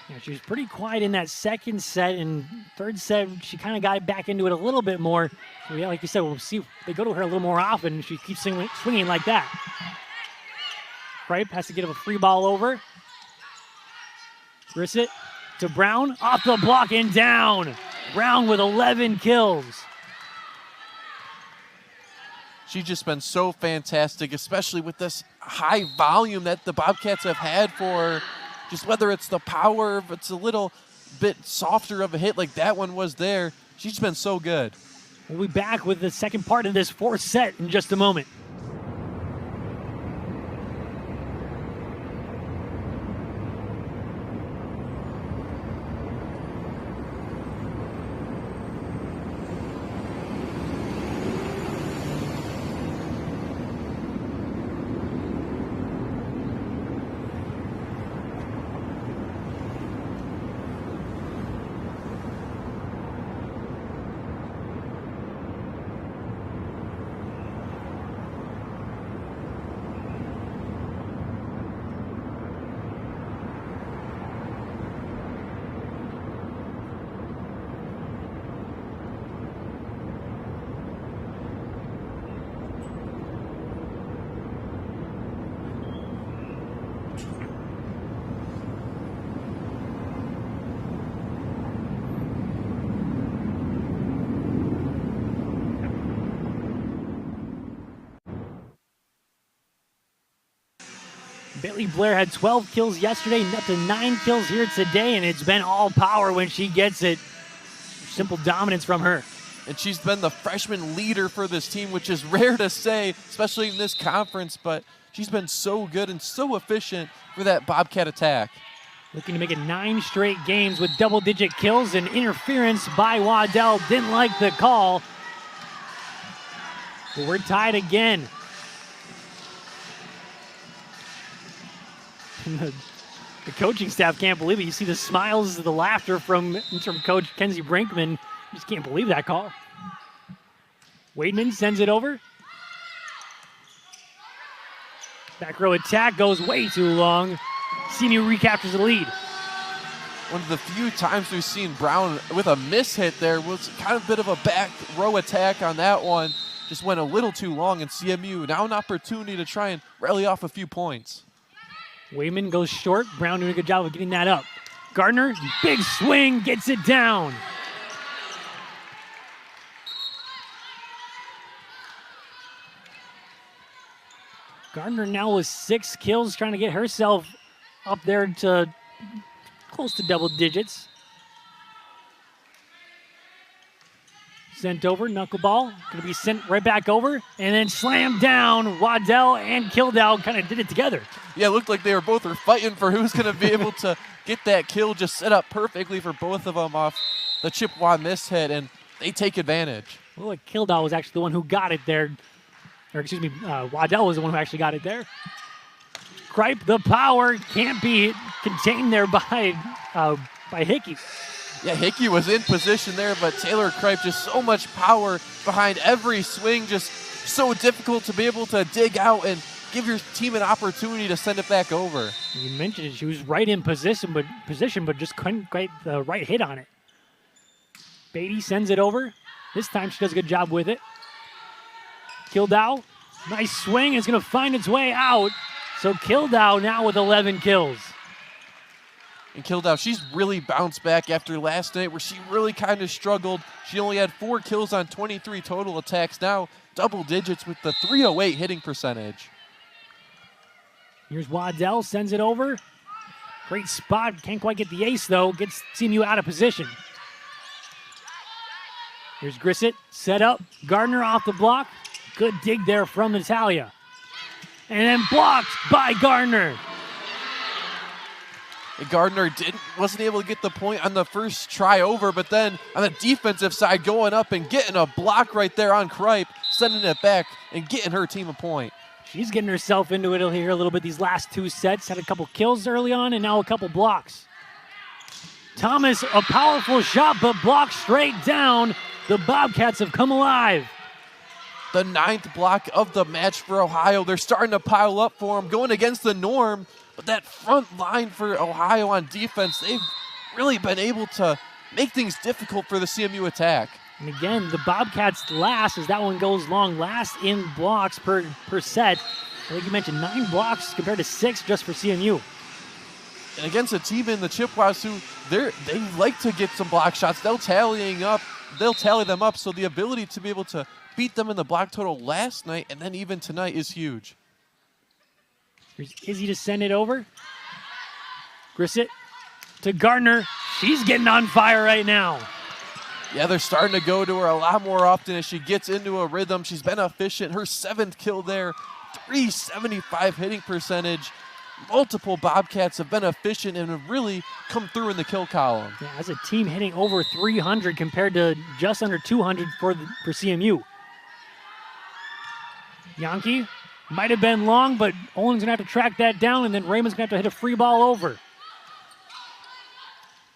Yeah, she was pretty quiet in that 2nd set, and 3rd set, she kind of got back into it a little bit more. So, yeah, like you said, we'll see if they go to her a little more often. She keeps swinging like that. Kripe has to get a free ball over. Grissett to Brown, off the block and down. Brown with 11 kills. She's just been so fantastic, especially with this high volume that the Bobcats have had for just whether it's the power, if it's a little bit softer of a hit like that one was there. She's been so good. We'll be back with the second part of this 4th set in just a moment. Bailey Blair had 12 kills yesterday, up to 9 kills here today, and it's been all power when she gets it. Simple dominance from her. And she's been the freshman leader for this team, which is rare to say, especially in this conference, but she's been so good and so efficient for that Bobcat attack. Looking to make it 9 straight games with double-digit kills, and interference by Waddell. Didn't like the call. But we're tied again. The coaching staff can't believe it. You see the smiles, the laughter from interim coach Kenzie Brinkman. You just can't believe that call. Wademan sends it over. Back row attack goes way too long. CMU recaptures the lead. One of the few times we've seen Brown with a mishit there was kind of a bit of a back row attack on that one. Just went a little too long, and CMU now an opportunity to try and rally off a few points. Wayman goes short. Brown doing a good job of getting that up. Gardner, big swing, gets it down. Gardner now with 6 kills, trying to get herself up there to close to double digits. Sent over, knuckleball, going to be sent right back over, and then slammed down. Waddell and Kildau kind of did it together. Yeah, it looked like they were both fighting for who's going to be able to get that kill, just set up perfectly for both of them off the Chippewa mishit, and they take advantage. Well, like Kildau was actually the one who got it there. Or excuse me, Waddell was the one who actually got it there. Kripe, the power, can't be contained there by Hickey. Yeah, Hickey was in position there, but Taylor Kripe, just so much power behind every swing, just so difficult to be able to dig out and give your team an opportunity to send it back over. You mentioned it, she was right in position, but just couldn't get the right hit on it. Beatty sends it over. This time she does a good job with it. Kildau, nice swing, it's going to find its way out. So Kildau now with 11 kills. And Kildau, she's really bounced back after last night where she really kind of struggled. She only had 4 kills on 23 total attacks. Now double digits with the .308 hitting percentage. Here's Waddell, sends it over. Great spot, can't quite get the ace though. Gets CMU out of position. Here's Grissett, set up. Gardner off the block. Good dig there from Natalia. And then blocked by Gardner. Gardner wasn't able to get the point on the first try over, but then on the defensive side going up and getting a block right there on Kripe, sending it back and getting her team a point. She's getting herself into it here a little bit these last 2 sets. Had a couple kills early on and now a couple blocks. Thomas, a powerful shot, but blocked straight down. The Bobcats have come alive. the 9th block of the match for Ohio. They're starting to pile up for him, going against the norm. But that front line for Ohio on defense, they've really been able to make things difficult for the CMU attack. And again, the Bobcats last, as that one goes long, last in blocks per set. I think you mentioned 9 blocks compared to 6 just for CMU. And against a team in the Chippewas who they like to get some block shots, they'll tally them up. So the ability to be able to beat them in the block total last night and then even tonight is huge. Here's Izzy to send it over. Grissett to Gardner. She's getting on fire right now. Yeah, they're starting to go to her a lot more often as she gets into a rhythm. She's been efficient. Her 7th kill there, .375 hitting percentage. Multiple Bobcats have been efficient and have really come through in the kill column. Yeah, as a team hitting over 300 compared to just under 200 for CMU. Yankee might have been long, but Olin's going to have to track that down, and then Raymond's going to have to hit a free ball over.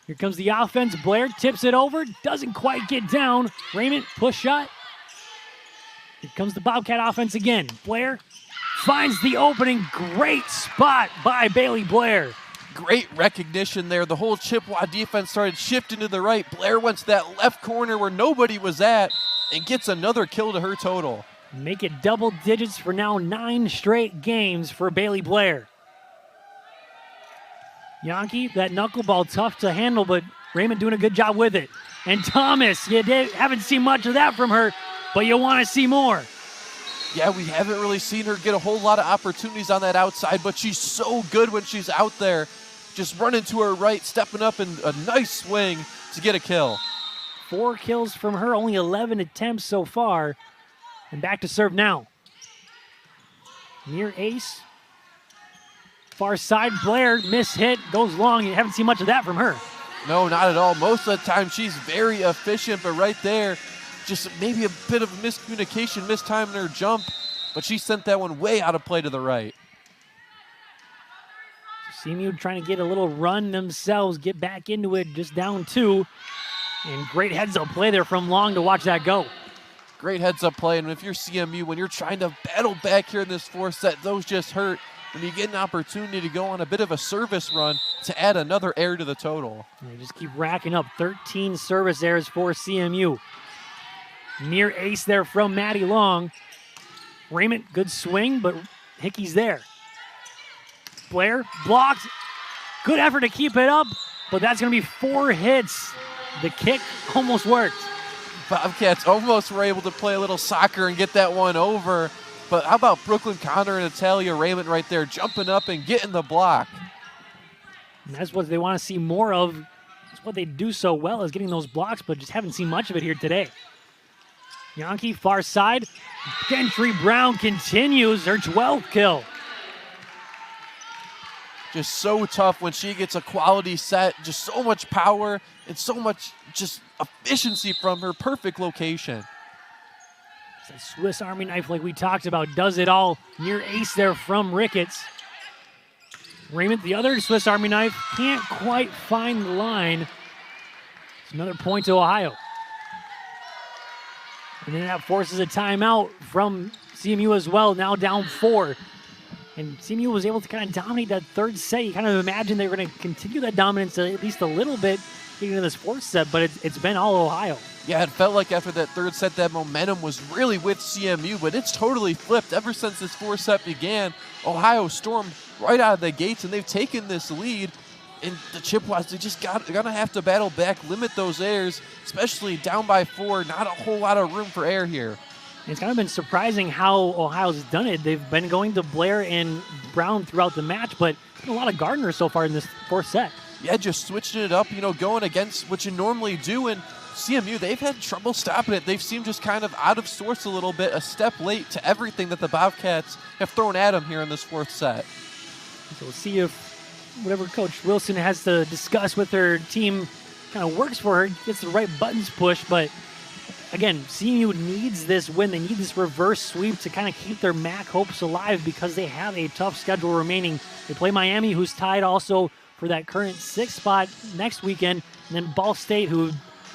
Here comes the offense. Blair tips it over. Doesn't quite get down. Raymond, push shot. Here comes the Bobcat offense again. Blair finds the opening. Great spot by Bailey Blair. Great recognition there. The whole Chippewa defense started shifting to the right. Blair went to that left corner where nobody was at and gets another kill to her total. Make it double digits for now 9 straight games for Bailey Blair. Yankee, that knuckleball tough to handle, but Raymond doing a good job with it. And Thomas, haven't seen much of that from her, but you want to see more. Yeah, we haven't really seen her get a whole lot of opportunities on that outside, but she's so good when she's out there. Just running to her right, stepping up in a nice swing to get a kill. 4 kills from her, only 11 attempts so far. And back to serve now. Near ace. Far side, Blair, miss hit, goes long. You haven't seen much of that from her. No, not at all. Most of the time she's very efficient, but right there, just maybe a bit of miscommunication, mistiming her jump, but she sent that one way out of play to the right. CMU trying to get a little run themselves, get back into it, just down 2. And great heads-up play there from Long to watch that go. Great heads-up play, and if you're CMU, when you're trying to battle back here in this 4th set, those just hurt. When you get an opportunity to go on a bit of a service run to add another error to the total. They just keep racking up 13 service errors for CMU. Near ace there from Maddie Long. Raymond, good swing, but Hickey's there. Blair blocks. Good effort to keep it up, but that's going to be 4 hits. The kick almost worked. Bobcats almost were able to play a little soccer and get that one over. But how about Brooklyn Connor and Natalia Raymond right there jumping up and getting the block? And that's what they want to see more of. That's what they do so well, is getting those blocks, but just haven't seen much of it here today. Yankee, far side. Gentry Brown continues her 12th kill. Just so tough when she gets a quality set. Just so much power and so much just efficiency from her perfect location. It's a Swiss Army knife like we talked about. Does it all. Near ace there from Ricketts. Raymond, the other Swiss Army knife, can't quite find the line. It's another point to Ohio. And then that forces a timeout from CMU as well, now down 4. And CMU was able to kind of dominate that 3rd set. You kind of imagine they were going to continue that dominance at least a little bit getting into this 4th set, but it's been all Ohio. Yeah, it felt like after that 3rd set, that momentum was really with CMU, but it's totally flipped. Ever since this 4th set began, Ohio stormed right out of the gates, and they've taken this lead. And the Chippewas, they're going to have to battle back, limit those errors, especially down by 4. Not a whole lot of room for error here. It's kind of been surprising how Ohio's done it. They've been going to Blair and Brown throughout the match, but a lot of Gardner so far in this 4th set. Yeah, just switching it up, going against what you normally do. And CMU, they've had trouble stopping it. They've seemed just kind of out of sorts a little bit, a step late to everything that the Bobcats have thrown at them here in this 4th set. So we'll see if whatever Coach Wilson has to discuss with her team kind of works for her, gets the right buttons pushed. But again, CMU needs this win. They need this reverse sweep to kind of keep their MAC hopes alive because they have a tough schedule remaining. They play Miami, who's tied also for that current 6th spot next weekend, and then Ball State, who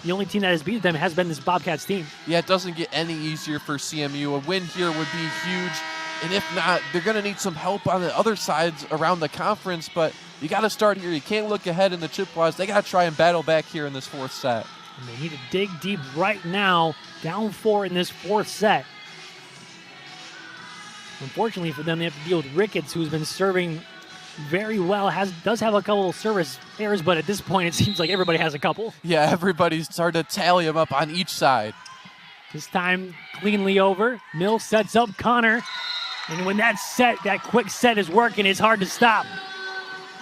the only team that has beaten them has been this Bobcats team. Yeah, it doesn't get any easier for CMU. A win here would be huge. And if not, they're going to need some help on the other sides around the conference. But you got to start here. You can't look ahead in the Chippewas. They got to try and battle back here in this fourth set. And they need to dig deep right now. Down 4 in this fourth set. Unfortunately for them, they have to deal with Ricketts, who's been serving very well. Does have a couple of service errors, but at this point, it seems like everybody has a couple. Yeah, everybody's starting to tally them up on each side. This time, cleanly over. Mill sets up Connor. And when that quick set is working, it's hard to stop.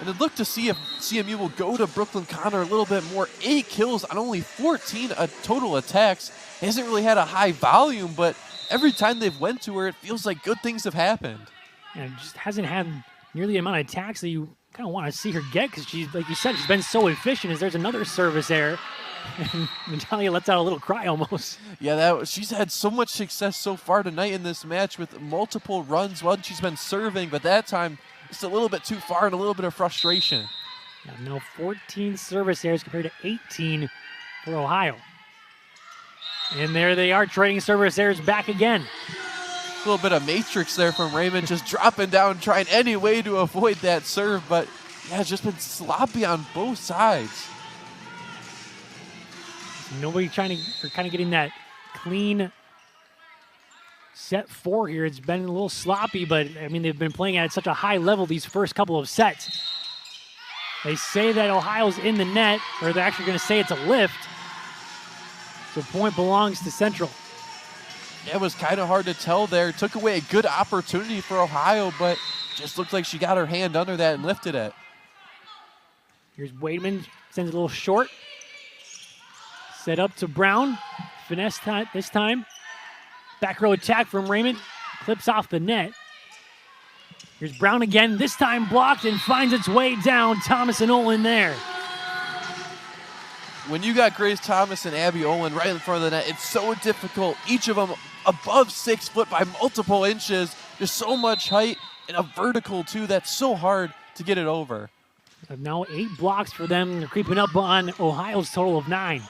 And I'd look to see if CMU will go to Brooklyn Connor a little bit more. 8 kills on only 14 total attacks. He hasn't really had a high volume, but every time they've went to her, it feels like good things have happened. And just hasn't had nearly the amount of attacks that you kind of want to see her get, because she's, like you said, she's been so efficient. As there's another service error, and Natalia lets out a little cry almost. Yeah, she's had so much success so far tonight in this match with multiple runs while she's been serving, but that time it's a little bit too far and a little bit of frustration. Yeah, now 14 service errors compared to 18 for Ohio. And there they are, trading service errors back again. A little bit of matrix there from Raymond, just dropping down, trying any way to avoid that serve, but yeah, it's just been sloppy on both sides. Nobody kind of getting that clean set 4 here. It's been a little sloppy, but I mean, they've been playing at such a high level these first couple of sets. They say that Ohio's in the net, or they're actually going to say it's a lift. So point belongs to Central. Yeah, it was kind of hard to tell there. Took away a good opportunity for Ohio, but just looked like she got her hand under that and lifted it. Here's Wademan, sends it a little short. Set up to Brown. Finesse this time. Back row attack from Raymond. Clips off the net. Here's Brown again, this time blocked and finds its way down. Thomas and Olin there. When you got Grace Thomas and Abby Olin right in front of the net, it's so difficult. Each of them above 6 foot by multiple inches. There's so much height and a vertical too. That's so hard to get it over. Now 8 blocks for them. They're creeping up on Ohio's total of 9.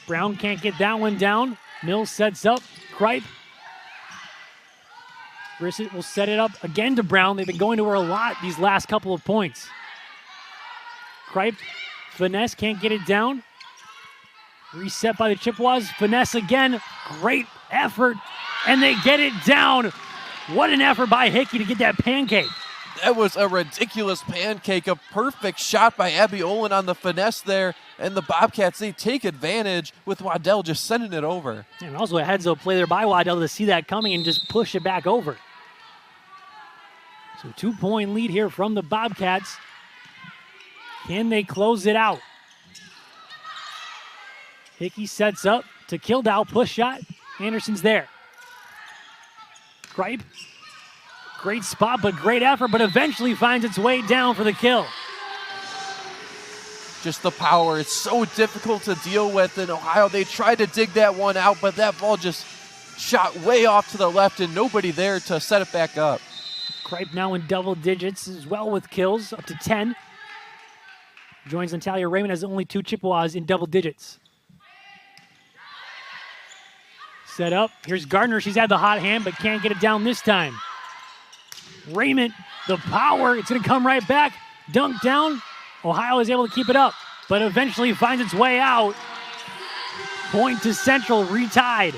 Brown can't get that one down. Mills sets up. Kripe. Brissett will set it up again to Brown. They've been going to her a lot these last couple of points. Kripe. Finesse can't get it down. Reset by the Chippewas. Finesse again. Great effort. And they get it down. What an effort by Hickey to get that pancake. That was a ridiculous pancake. A perfect shot by Abby Olin on the finesse there. And the Bobcats, they take advantage with Waddell just sending it over. And also a heads-up play there by Waddell to see that coming and just push it back over. So 2-point lead here from the Bobcats. Can they close it out? Hickey sets up to Kildow, push shot. Anderson's there. Kripe, great spot, but great effort, but eventually finds its way down for the kill. Just the power. It's so difficult to deal with in Ohio. They tried to dig that one out, but that ball just shot way off to the left and nobody there to set it back up. Kripe now in double digits as well with kills, up to 10. Joins Natalia Raymond as only 2 Chippewas in double digits. Set up. Here's Gardner. She's had the hot hand, but can't get it down this time. Raymond, the power. It's going to come right back. Dunk down. Ohio is able to keep it up, but eventually finds its way out. Point to Central, retied.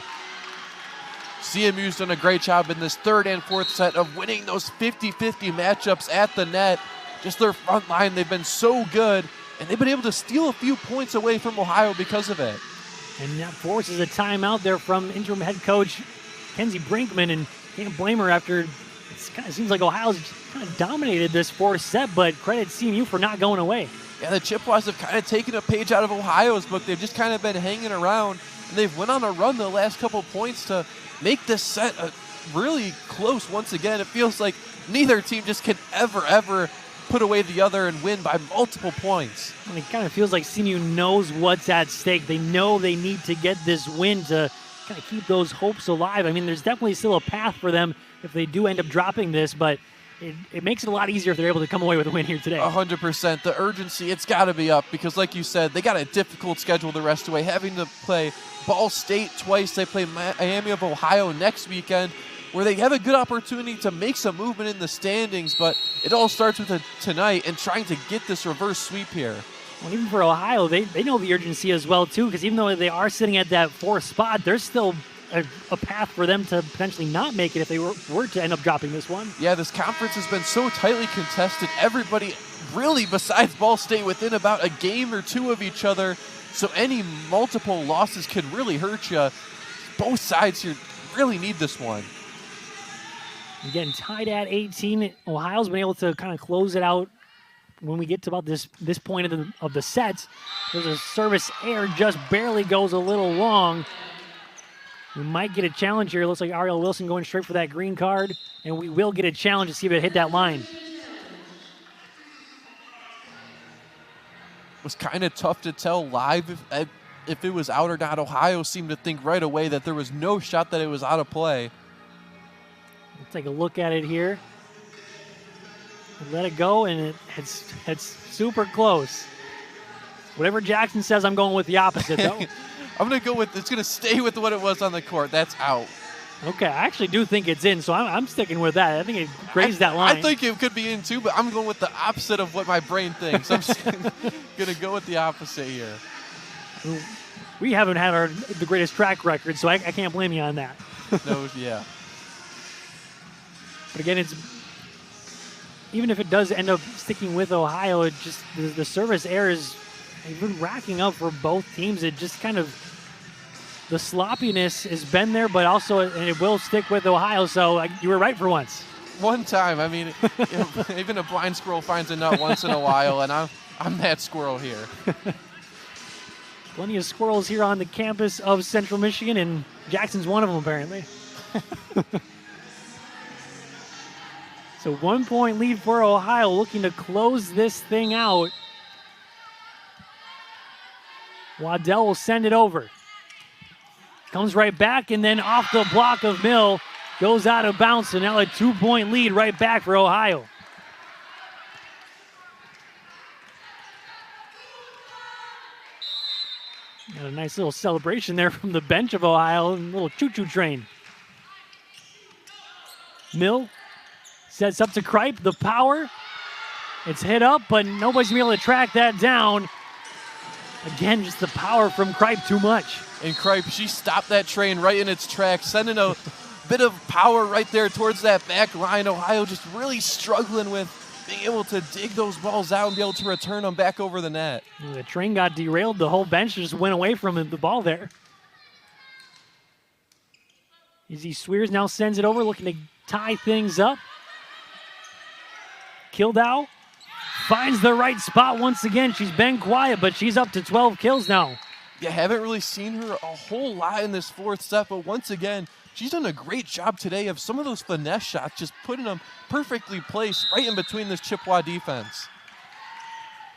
CMU's done a great job in this third and fourth set of winning those 50-50 matchups at the net. Just their front line, they've been so good, and they've been able to steal a few points away from Ohio because of it. And that forces a timeout there from interim head coach Kenzie Brinkman, and can't blame her after it kind of seems like Ohio's kind of dominated this fourth set, but credit CMU for not going away. Yeah, the Chippewas have kind of taken a page out of Ohio's book. They've just kind of been hanging around, and they've went on a run the last couple points to make this set really close once again. It feels like neither team just can ever put away the other and win by multiple points. And it kind of feels like CMU knows what's at stake. They know they need to get this win to kind of keep those hopes alive. I mean, there's definitely still a path for them if they do end up dropping this, but it makes it a lot easier if they're able to come away with a win here today. 100%. The urgency, it's got to be up because, like you said, they got a difficult schedule the rest of the way, having to play Ball State twice. They play Miami of Ohio next weekend, where they have a good opportunity to make some movement in the standings, but it all starts with tonight and trying to get this reverse sweep here. Well, even for Ohio, they know the urgency as well, too, because even though they are sitting at that 4th spot, there's still a path for them to potentially not make it if they were to end up dropping this one. Yeah, this conference has been so tightly contested. Everybody really, besides Ball State, within about a game or two of each other. So any multiple losses could really hurt you. Both sides here really need this one. You're getting tied at 18. Ohio's been able to kind of close it out when we get to about this point of the sets. There's a service error, just barely goes a little long. We might get a challenge here. It looks like Ariel Wilson going straight for that green card, and we will get a challenge to see if it hit that line. It was kind of tough to tell live if it was out or not. Ohio seemed to think right away that there was no shot that it was out of play. We'll take a look at it here. Let it go, and it's super close. Whatever Jackson says, I'm going with the opposite, though. I'm going to go with, it's going to stay with what it was on the court. That's out. Okay, I actually do think it's in, so I'm sticking with that. I think it grazed that line. I think it could be in too, but I'm going with the opposite of what my brain thinks. I'm just going to go with the opposite here. We haven't had the greatest track record, so I can't blame you on that. No, yeah. But again, even if it does end up sticking with Ohio, it just the service errors have been racking up for both teams. It just kind of, the sloppiness has been there, but also it will stick with Ohio. So you were right for once. One time. I mean, even a blind squirrel finds a nut once in a while, and I'm that squirrel here. Plenty of squirrels here on the campus of Central Michigan, and Jackson's one of them apparently. So 1 point lead for Ohio, looking to close this thing out. Waddell will send it over. Comes right back, and then off the block of Mill, goes out of bounds. So now a 2 point lead right back for Ohio. Got a nice little celebration there from the bench of Ohio, a little choo-choo train. Mill sets up to Kripe, the power. It's hit up, but nobody's going to be able to track that down. Again, just the power from Kripe too much. And Kripe, she stopped that train right in its tracks, sending a bit of power right there towards that back line. Ohio just really struggling with being able to dig those balls out and be able to return them back over the net. The train got derailed. The whole bench just went away from the ball there. Izzy Swears now sends it over, looking to tie things up. Kildow finds the right spot once again. She's been quiet, but she's up to 12 kills now. Yeah, haven't really seen her a whole lot in this 4th set, but once again, she's done a great job today of some of those finesse shots, just putting them perfectly placed right in between this Chippewa defense.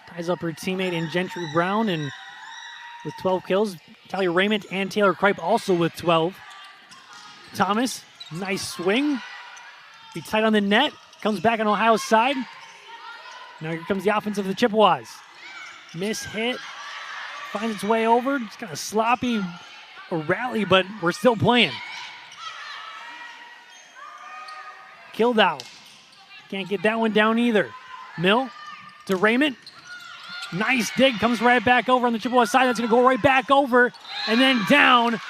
Ties up her teammate in Gentry Brown, and with 12 kills, Talia Raymond and Taylor Kripe also with 12. Thomas, nice swing. Be tight on the net. Comes back on Ohio's side. Now here comes the offense of the Chippewas. Miss hit. Finds its way over. It's kind of sloppy rally, but we're still playing. Kildow. Can't get that one down either. Mill to Raymond. Nice dig. Comes right back over on the Chippewa side. That's going to go right back over and then down.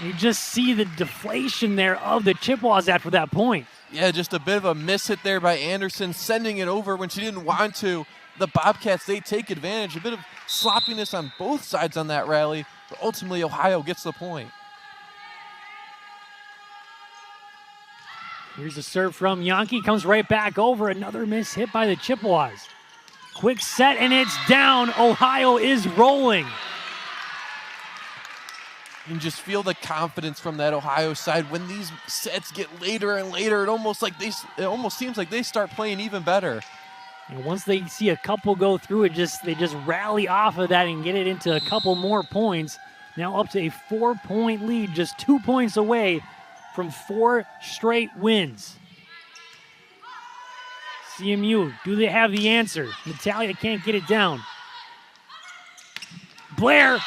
You just see the deflation there of the Chippewas after that point. Yeah, just a bit of a miss hit there by Anderson, sending it over when she didn't want to. The Bobcats, they take advantage. A bit of sloppiness on both sides on that rally, but ultimately Ohio gets the point. Here's a serve from Yankee, comes right back over. Another miss hit by the Chippewas. Quick set, and it's down. Ohio is rolling. You can just feel the confidence from that Ohio side. When these sets get later and later, it almost seems like they start playing even better. And once they see a couple go through, they just rally off of that and get it into a couple more points. Now up to a 4-point lead, just 2 points away from 4 straight wins. CMU, do they have the answer? Natalia can't get it down. Blair.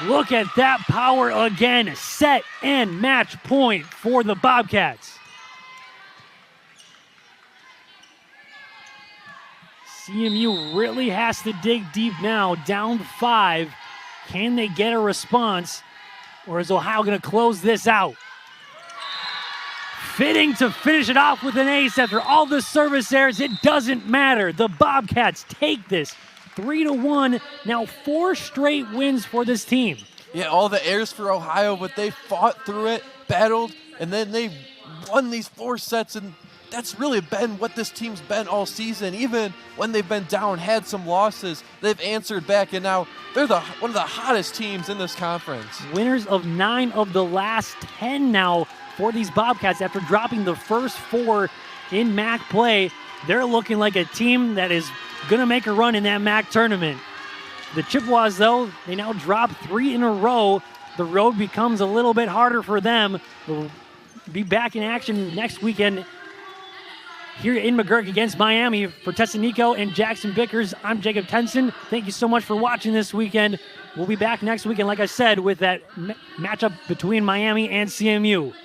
Look at that power again. Set and match point for the Bobcats. CMU really has to dig deep now, down 5. Can they get a response, or is Ohio going to close this out? Fitting to finish it off with an ace after all the service errors. It doesn't matter. The Bobcats take this 3-1. Now 4 straight wins for this team. Yeah, all the errors for Ohio, but they fought through it, battled, and then they won these 4 sets, and that's really been what this team's been all season. Even when they've been down, had some losses, they've answered back, and now they're one of the hottest teams in this conference. Winners of 9 of the last 10 now for these Bobcats after dropping the first 4 in MAC play. They're looking like a team that is going to make a run in that MAC tournament. The Chippewas, though, they now drop 3 in a row. The road becomes a little bit harder for them. They'll be back in action next weekend here in McGurk against Miami. For Tessanico and Jackson Bickers, I'm Jacob Tenson. Thank you so much for watching this weekend. We'll be back next weekend, like I said, with that matchup between Miami and CMU.